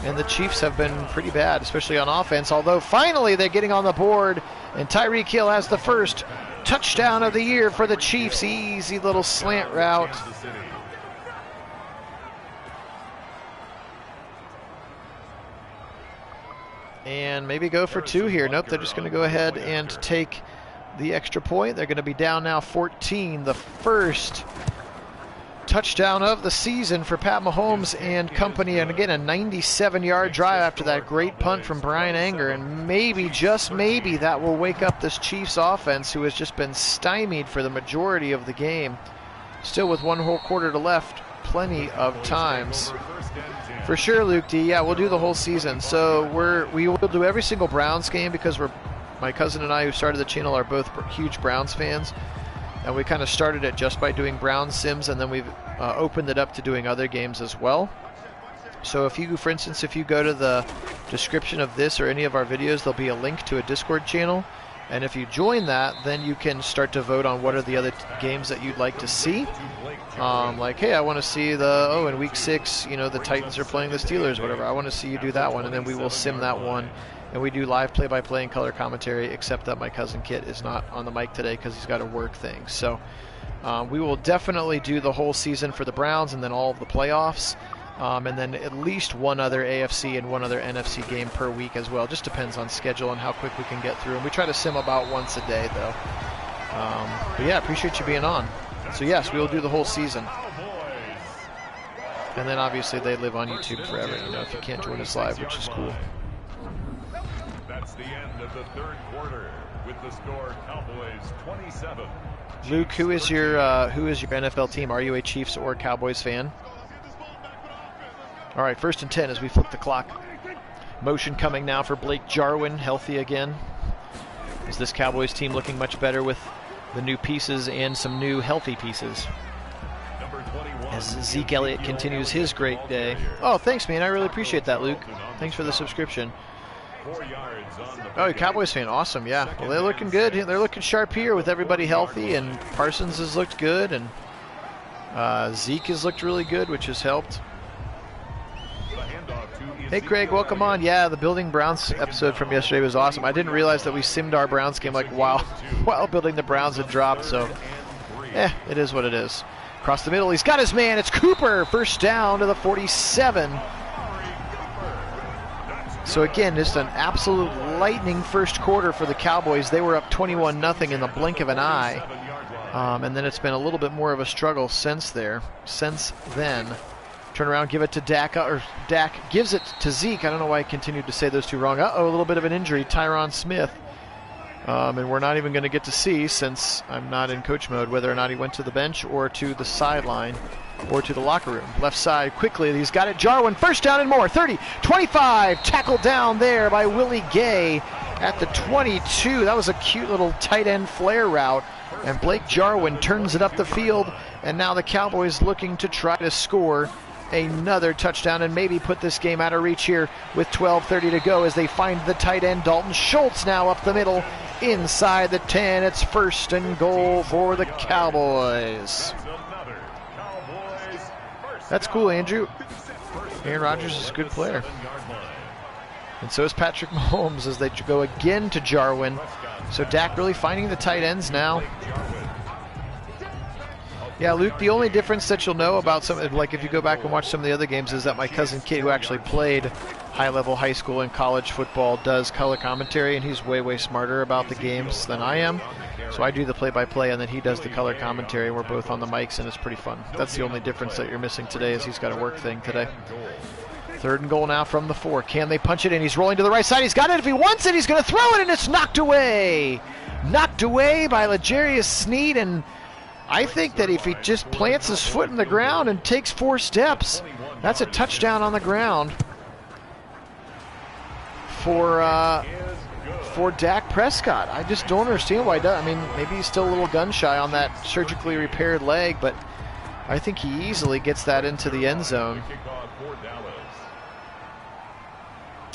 and the Chiefs have been pretty bad, especially on offense, although finally they're getting on the board, and Tyreek Hill has the first touchdown of the year for the Chiefs. Easy little slant route. And maybe go for 2 here. Nope, they're just going to go ahead and take the extra point. They're going to be down now 14. The first touchdown of the season for Pat Mahomes and company. And again, a 97-yard drive after that great punt from Brian Anger. And maybe, just maybe, that will wake up this Chiefs offense, who has just been stymied for the majority of the game. Still with 1 whole quarter to left plenty of times. For sure, Luke D. Yeah, we'll do the whole season. So we will do every single Browns game because my cousin and I, who started the channel, are both huge Browns fans. And we kind of started it just by doing Browns sims, and then we've opened it up to doing other games as well. So if you, for instance, if you go to the description of this or any of our videos, there'll be a link to a Discord channel. And if you join that, then you can start to vote on what are the other games that you'd like to see. Like, hey, I want to see in week 6, the Titans are playing the Steelers, whatever. I want to see you do that one, and then we will sim that one. And we do live play-by-play and color commentary, except that my cousin Kit is not on the mic today because he's got a work thing. So we will definitely do the whole season for the Browns and then all of the playoffs. And then at least one other AFC and one other NFC game per week as well. Just depends on schedule and how quick we can get through. And we try to sim about once a day, though. But yeah, appreciate you being on. So yes, we will do the whole season. And then obviously they live on YouTube forever, if you can't join us live, which is cool. That's the end of the third quarter with the score Cowboys 27. Luke, who is your NFL team? Are you a Chiefs or Cowboys fan? All right, 1st and 10 as we flip the clock. Motion coming now for Blake Jarwin, healthy again. Is this Cowboys team looking much better with the new pieces and some new healthy pieces? As Zeke Elliott continues his great day. Oh, thanks, man. I really appreciate that, Luke. Thanks for the subscription. Oh, you're a Cowboys fan. Awesome, yeah. Well, they're looking good. They're looking sharp here with everybody healthy, and Parsons has looked good, and Zeke has looked really good, which has helped. Hey, Craig, welcome on. Yeah, the Building Browns episode from yesterday was awesome. I didn't realize that we simmed our Browns game while Building the Browns had dropped, so it is what it is. Across the middle, he's got his man. It's Cooper. First down to the 47. So again, just an absolute lightning first quarter for the Cowboys. They were up 21-0 in the blink of an eye. And then it's been a little bit more of a struggle since then. Turn around, give it to Dak, or Dak gives it to Zeke. I don't know why I continued to say those two wrong. Uh-oh, a little bit of an injury, Tyron Smith. And we're not even going to get to see, since I'm not in coach mode, whether or not he went to the bench or to the sideline or to the locker room. Left side, quickly, he's got it. Jarwin, first down and more, 30, 25, tackled down there by Willie Gay at the 22. That was a cute little tight end flare route. And Blake Jarwin turns it up the field, and now the Cowboys looking to try to score another touchdown and maybe put this game out of reach here with 12:30 to go as they find the tight end Dalton Schultz now up the middle inside the 10. It's 1st and goal for the Cowboys. That's cool, Andrew. Aaron Rodgers is a good player. And so is Patrick Mahomes as they go again to Jarwin. So Dak really finding the tight ends now. Yeah, Luke, the only difference that you'll know about like if you go back and watch some of the other games, is that my cousin Kit, who actually played high-level high school and college football, does color commentary, and he's way, way smarter about the games than I am. So I do the play-by-play, and then he does the color commentary, and we're both on the mics, and it's pretty fun. That's the only difference that you're missing today, is he's got a work thing today. 3rd and goal now from the 4. Can they punch it in? He's rolling to the right side. He's got it. If he wants it, he's going to throw it, and it's knocked away. Knocked away by L'Jarius Sneed, and I think that if he just plants his foot in the ground and takes 4 steps, that's a touchdown on the ground for Dak Prescott. I just don't understand why he does. I mean, maybe he's still a little gun shy on that surgically repaired leg, but I think he easily gets that into the end zone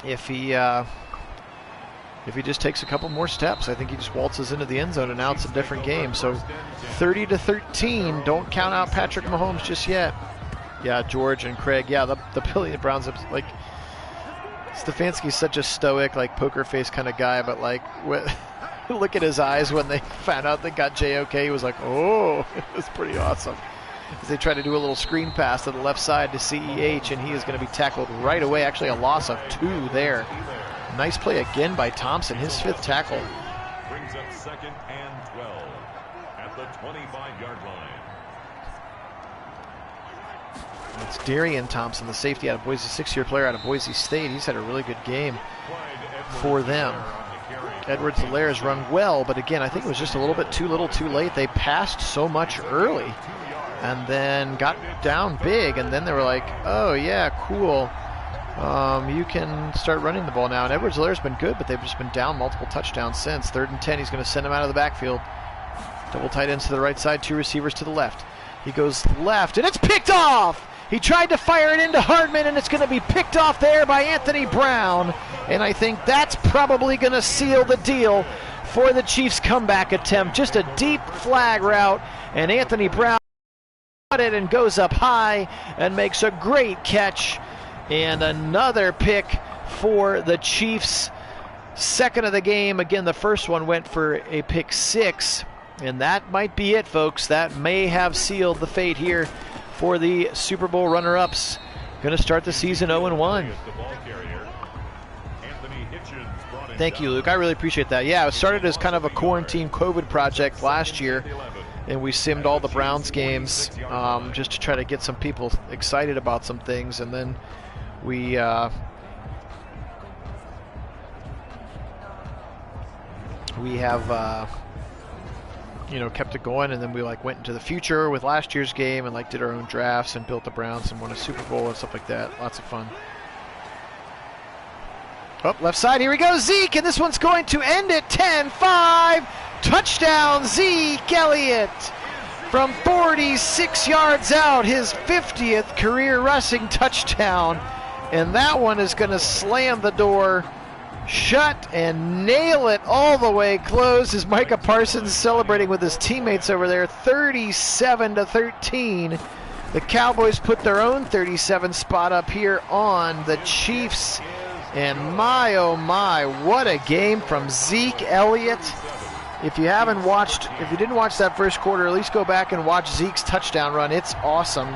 if he just takes a couple more steps. I think he just waltzes into the end zone, and now it's a different game. So 30-13. Don't count out Patrick Mahomes just yet. Yeah, George and Craig. Yeah, the Browns, like, Stefanski's such a stoic, like, poker face kind of guy, but like, look at his eyes when they found out they got JOK. He was like, oh, it was pretty awesome. As they try to do a little screen pass to the left side to CEH, and he is going to be tackled right away. Actually, a loss of 2 there. Nice play again by Thompson, his 5th tackle. Brings up 2nd and 12 at the 25-yard line. It's Darian Thompson, the safety out of Boise, 6-year player out of Boise State. He's had a really good game for them. Edwards-Helaire has run well, but again, I think it was just a little bit too little too late. They passed so much early. and then got down big, and then they were like, oh yeah, cool. You can start running the ball now. And Edwards-Helaire's been good, but they've just been down multiple touchdowns since. 3rd and 10, he's going to send him out of the backfield. Double tight ends to the right side, 2 receivers to the left. He goes left, and it's picked off! He tried to fire it into Hardman, and it's going to be picked off there by Anthony Brown. And I think that's probably going to seal the deal for the Chiefs' comeback attempt. Just a deep flag route, and Anthony Brown got it and goes up high and makes a great catch. And another pick for the Chiefs. 2nd of the game. Again, the first one went for a pick 6. And that might be it, folks. That may have sealed the fate here for the Super Bowl runner-ups. Going to start the season 0-1. Thank you, Luke. I really appreciate that. Yeah, it started as kind of a quarantine COVID project last year, and we simmed all the Browns games just to try to get some people excited about some things, and then we have kept it going, and then we went into the future with last year's game and did our own drafts and built the Browns and won a Super Bowl and stuff like that. Lots of fun. Oh, left side, here we go, Zeke, and this one's going to end it. 10-5, touchdown, Zeke Elliott. From 46 yards out, his 50th career rushing touchdown. And that one is going to slam the door shut and nail it all the way close as Micah Parsons celebrating with his teammates over there. 37-13. The Cowboys put their own 37 spot up here on the Chiefs. And my, oh my, what a game from Zeke Elliott. If you didn't watch that first quarter, at least go back and watch Zeke's touchdown run. It's awesome.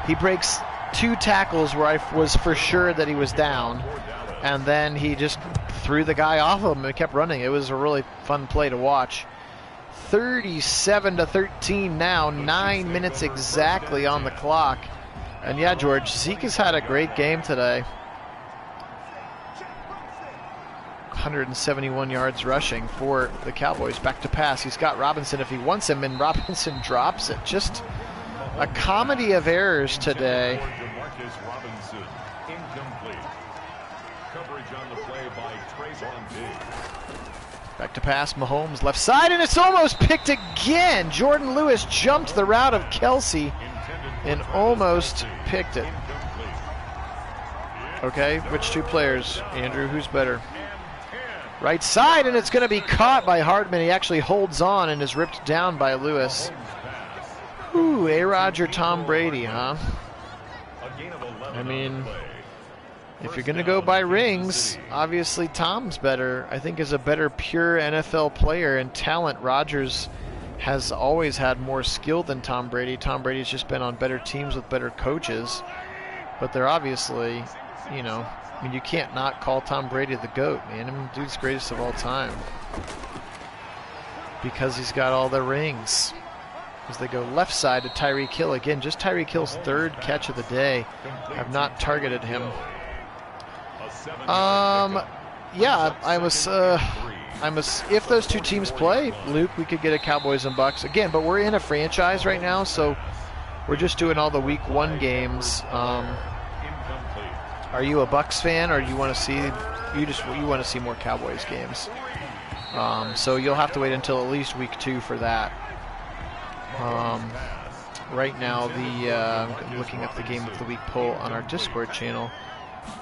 He breaks 2 tackles where I was for sure that he was down. And then he just threw the guy off of him and kept running. It was a really fun play to watch. 37-13 now, 9 minutes exactly on the clock. And yeah, George, Zeke has had a great game today. 171 yards rushing for the Cowboys. Back to pass. He's got Robinson if he wants him, and Robinson drops it. Just a comedy of errors today. Back to pass, Mahomes left side, and it's almost picked again. Jordan Lewis jumped the route of Kelsey and almost picked it. Okay, which 2 players? Andrew, who's better? Right side, and it's going to be caught by Hardman. He actually holds on and is ripped down by Lewis. Ooh, A-Rod or Tom Brady, huh? I mean, if you're going to go by rings, obviously Tom's better. I think is a better pure NFL player and talent. Rodgers has always had more skill than Tom Brady. Tom Brady's just been on better teams with better coaches. But they're obviously, I mean, you can't not call Tom Brady the GOAT, man. I mean, dude's greatest of all time. Because he's got all the rings. As they go left side to Tyreek Hill. Again, just Tyreek Hill's 3rd catch of the day. Have not targeted him. Yeah, if those 2 teams play, Luke, we could get a Cowboys and Bucks. Again, but we're in a franchise right now, so we're just doing all the week 1 games. Are you a Bucks fan, or do you want to see you want to see more Cowboys games? So you'll have to wait until at least week 2 for that. Right now, I'm looking up the game of the week poll on our Discord channel.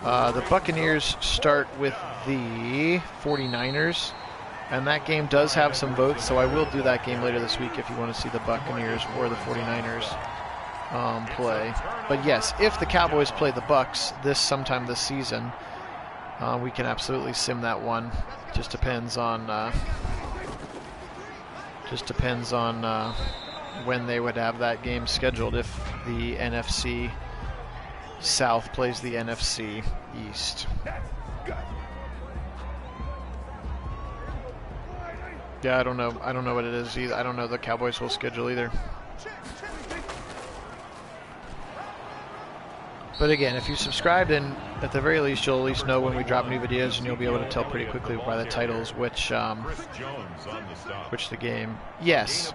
The Buccaneers start with the 49ers, and that game does have some votes, so I will do that game later this week if you want to see the Buccaneers or the 49ers play. But yes, if the Cowboys play the Bucks sometime this season, we can absolutely sim that one. Just depends on when they would have that game scheduled, if the NFC South plays the NFC East. Yeah, I don't know what it is either. I don't know the Cowboys' whole schedule either. But again, if you subscribe, then at the very least you'll at least know when we drop new videos, and you'll be able to tell pretty quickly by the titles which the game. Yes.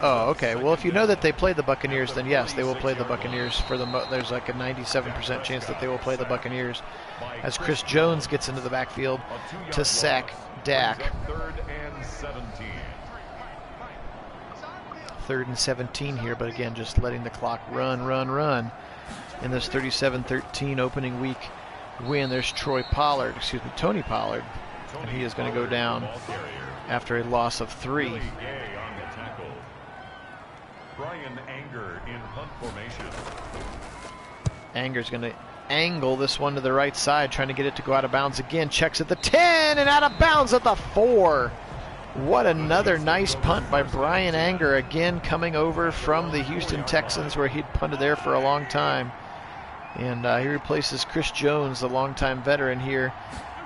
Oh, okay. Well, if you know that they play the Buccaneers, then yes, they will play the Buccaneers. There's like a 97% chance that they will play the Buccaneers, as Chris Jones gets into the backfield to sack Dak. 3rd and 17 here, but again, just letting the clock run in this 37-13 opening week win. There's Tony Pollard, and he is going to go down after a loss of 3. Anger's going to angle this one to the right side, trying to get it to go out of bounds again. Checks at the 10 and out of bounds at the 4. What another nice punt by Brian Anger, again coming over from the Houston Texans, where he'd punted there for a long time. And he replaces Chris Jones, the longtime veteran here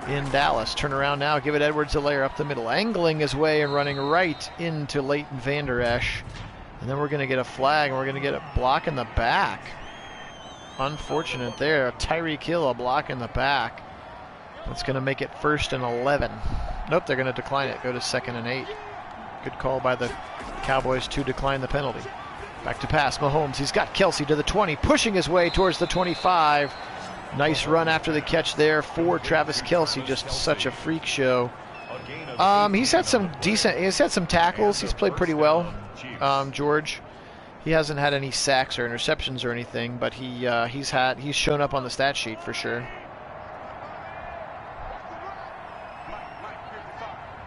in Dallas. Turn around now, give it Edwards-Helaire up the middle, angling his way and running right into Leighton Vander Esch. And then we're going to get a flag, and we're going to get a block in the back. Unfortunate there. Tyreek Hill, a block in the back. That's going to make it 1st and 11. Nope, they're going to decline it. Go to 2nd and 8. Good call by the Cowboys to decline the penalty. Back to pass. Mahomes, he's got Kelce to the 20, pushing his way towards the 25. Nice run after the catch there for Travis Kelce. Just such a freak show. He's had some tackles. He's played pretty well, George. He hasn't had any sacks or interceptions or anything, but he's shown up on the stat sheet for sure.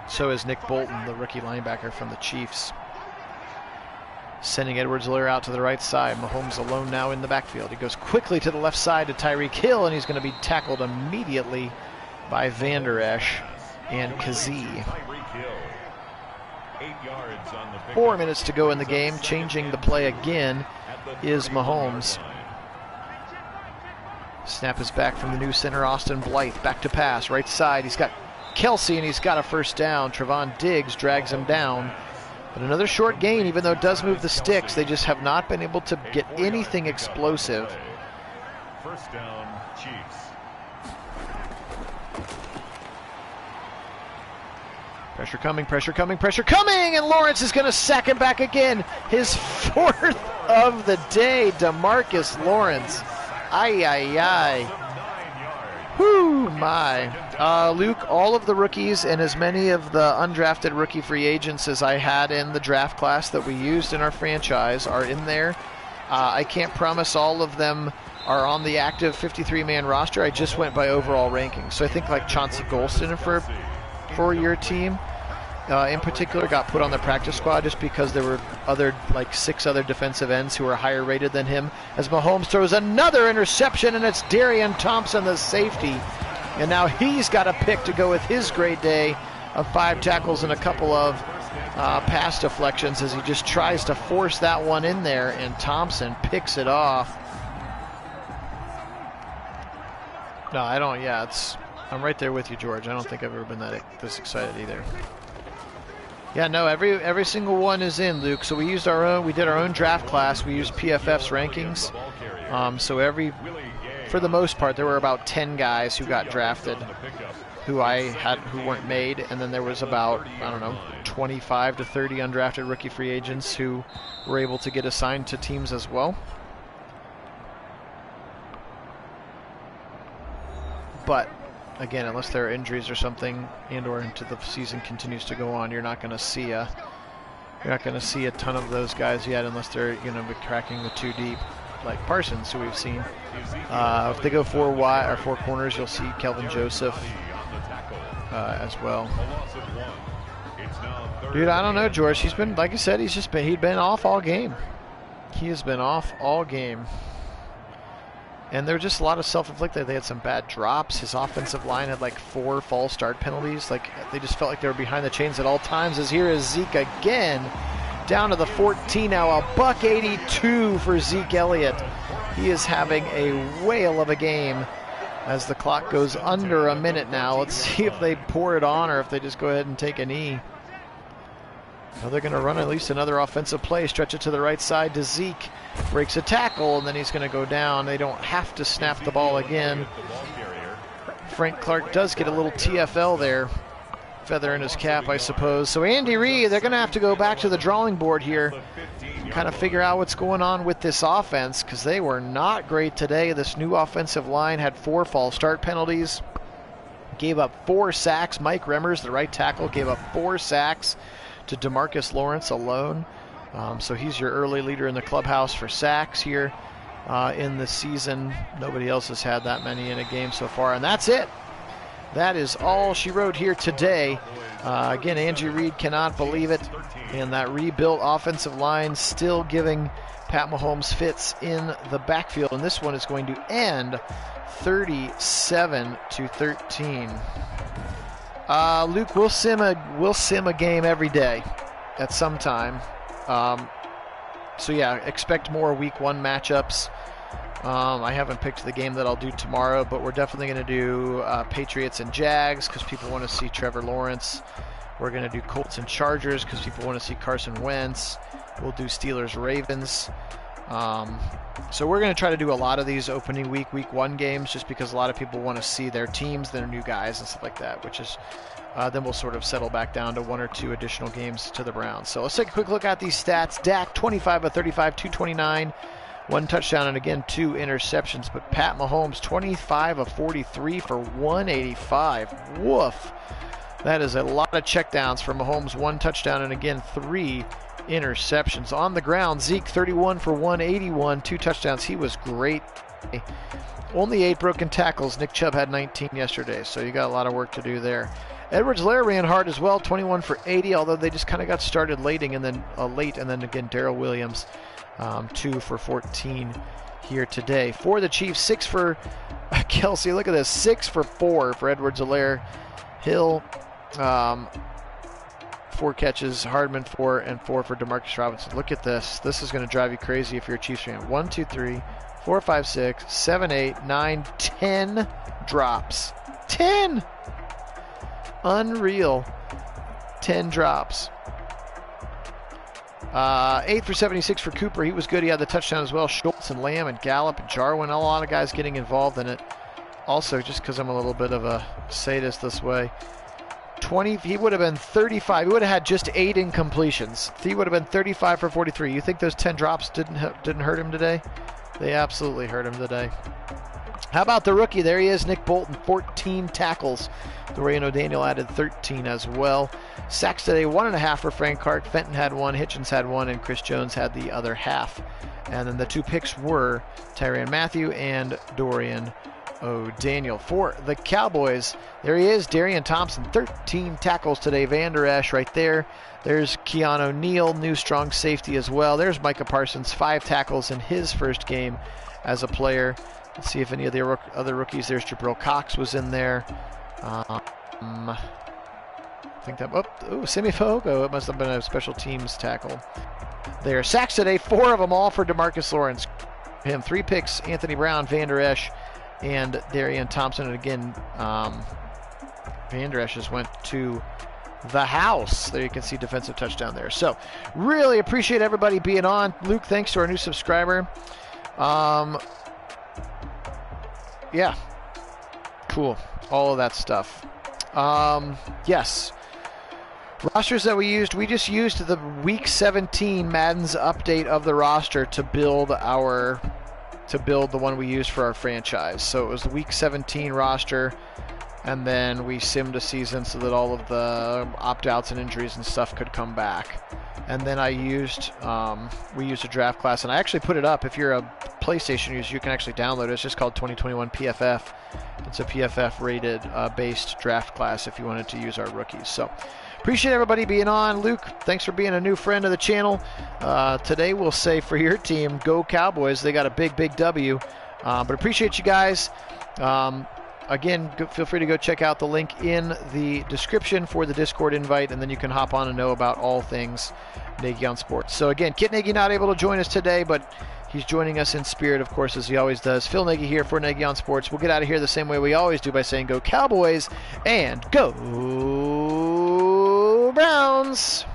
So is Nick Bolton, the rookie linebacker from the Chiefs. Sending Edwards-Helaire out to the right side. Mahomes alone now in the backfield. He goes quickly to the left side to Tyreek Hill, and he's going to be tackled immediately by Vander Esch and Kazee. 4 minutes to go in the game. Changing the play again is Mahomes. Snap is back from the new center, Austin Blythe. Back to pass, right side. He's got Kelce, and he's got a first down. Trevon Diggs drags him down. But another short gain, even though it does move the sticks. They just have not been able to get anything explosive. First down, Chiefs. Pressure coming, pressure coming, pressure coming, and Lawrence is going to sack him back again. His 4th of the day, DeMarcus Lawrence. Ay, ay, ay. Whoo, my. Luke, all of the rookies and as many of the undrafted rookie free agents as I had in the draft class that we used in our franchise are in there. I can't promise all of them are on the active 53-man roster. I just went by overall rankings. So I think like Chauncey Golston for your team in particular got put on the practice squad just because there were 6 other defensive ends who were higher rated than him, as Mahomes throws another interception, and it's Darian Thompson, the safety, and now he's got a pick to go with his great day of 5 tackles and a couple of pass deflections, as he just tries to force that one in there, and Thompson picks it off. No, I don't. Yeah, I'm right there with you, George. I don't think I've ever been this excited either. Yeah, no, every single one is in, Luke. So we did our own draft class. We used PFF's rankings. For the most part, there were about 10 guys who got drafted who weren't made, and then there was about, 25 to 30 undrafted rookie free agents who were able to get assigned to teams as well. But again, unless there are injuries or something, and/or into the season continues to go on, you're not going to see a ton of those guys yet, unless they're cracking the 2 deep, like Parsons, who we've seen. If they go 4 wide or 4 corners, you'll see Kelvin Joseph as well. Dude, I don't know, George. He's been, like I said, he'd been off all game. He has been off all game. And there were just a lot of self-inflicted. They had some bad drops. His offensive line had 4 false start penalties. They just felt like they were behind the chains at all times. As here is Zeke again, down to the 14 now. $182 for Zeke Elliott. He is having a whale of a game as the clock goes under a minute now. Let's see if they pour it on or if they just go ahead and take a knee. Now they're going to run at least another offensive play, stretch it to the right side to Zeke. Breaks a tackle, and then he's going to go down. They don't have to snap the ball again. Frank Clark does get a little TFL there. Feather in his cap, I suppose. So Andy Reid, they're going to have to go back to the drawing board here, kind of figure out what's going on with this offense, because they were not great today. This new offensive line had 4 false start penalties, gave up 4 sacks. Mike Remmers, the right tackle, gave up 4 sacks to DeMarcus Lawrence alone. So he's your early leader in the clubhouse for sacks here in the season. Nobody else has had that many in a game so far, and that's it. That is all she wrote here today. Again, Angie Reid cannot believe it, and that rebuilt offensive line still giving Pat Mahomes fits in the backfield, and this one is going to end 37-13. Luke, we'll sim a game every day at some time. So yeah, expect more week 1 matchups. I haven't picked the game that I'll do tomorrow, but we're definitely going to do Patriots and Jags because people want to see Trevor Lawrence. We're going to do Colts and Chargers because people want to see Carson Wentz. We'll do Steelers Ravens. So we're going to try to do a lot of these opening week 1 games just because a lot of people want to see their teams, their new guys and stuff like that, which is then we'll sort of settle back down to 1 or 2 additional games to the Browns. So let's take a quick look at these stats. Dak, 25 of 35, 229. 1 touchdown and again 2 interceptions, but Pat Mahomes 25 of 43 for 185. Woof. That is a lot of checkdowns for Mahomes. 1 touchdown and again 3 interceptions. On the ground, Zeke 31 for 181, 2 touchdowns. He was great. Only 8 broken tackles. Nick Chubb had 19 yesterday, so you got a lot of work to do there. Edwards-Helaire ran hard as well, 21 for 80, although they just kind of got started late, and then again Darrell Williams 2 for 14 here today. For the Chiefs, 6 for Kelsey. Look at this, 6 for 4 for Edwards-Helaire. Hill, 4 catches. Hardman, 4, and 4 for Demarcus Robinson. Look at this. This is going to drive you crazy if you're a Chiefs fan. 1, 2, 3, 4, 5, 6, 7, 8, 9, 10 drops. 10! Unreal. 10 drops. 8 for 76 for Cooper. He was good. He had the touchdown as well. Schultz and Lamb and Gallup and Jarwin. A lot of guys getting involved in it. Also, just because I'm a little bit of a sadist this way, 20. He would have been 35. He would have had just 8 incompletions. He would have been 35 for 43. You think those 10 drops didn't hurt him today? They absolutely hurt him today. How about the rookie? There he is, Nick Bolton, 14 tackles. Dorian O'Daniel added 13 as well. Sacks today, 1.5 for Frank Clark. Fenton had 1, Hitchens had 1, and Chris Jones had the other half. And then the 2 picks were Tyrann Mathieu and Dorian O'Daniel. For the Cowboys, there he is, Darian Thompson, 13 tackles today. Van Der Esch right there. There's Keanu Neal, new strong safety as well. There's Micah Parsons, 5 tackles in his first game as a player. Let's see if any of the other rookies. There's Jabril Cox was in there. I think that, Simi Fogo, it must have been a special teams tackle. There, sacks today, 4 of them all for DeMarcus Lawrence. Him, 3 picks, Anthony Brown, Van Der Esch, and Darian Thompson. And again, Van Der Esch just went to the house. There you can see defensive touchdown there. So really appreciate everybody being on. Luke, thanks to our new subscriber. Yeah, cool, all of that stuff. Yes, rosters that we just used the week 17 Madden's update of the roster to build the one we used for our franchise. So it was the week 17 roster, and then we simmed a season so that all of the opt-outs and injuries and stuff could come back. And then we used a draft class, and I actually put it up. If you're a PlayStation user, you can actually download it. It's just called 2021 PFF. It's a PFF rated based draft class if you wanted to use our rookies. So appreciate everybody being on. Luke, thanks for being a new friend of the channel. Today we'll say for your team, go Cowboys. They got a big W. But appreciate you guys. Again, feel free to go check out the link in the description for the Discord invite, and then you can hop on and know about all things Nagy on Sports. So again, Kit Nagy not able to join us today, but he's joining us in spirit, of course, as he always does. Phil Nagy here for Nagy on Sports. We'll get out of here the same way we always do by saying go Cowboys and go Browns!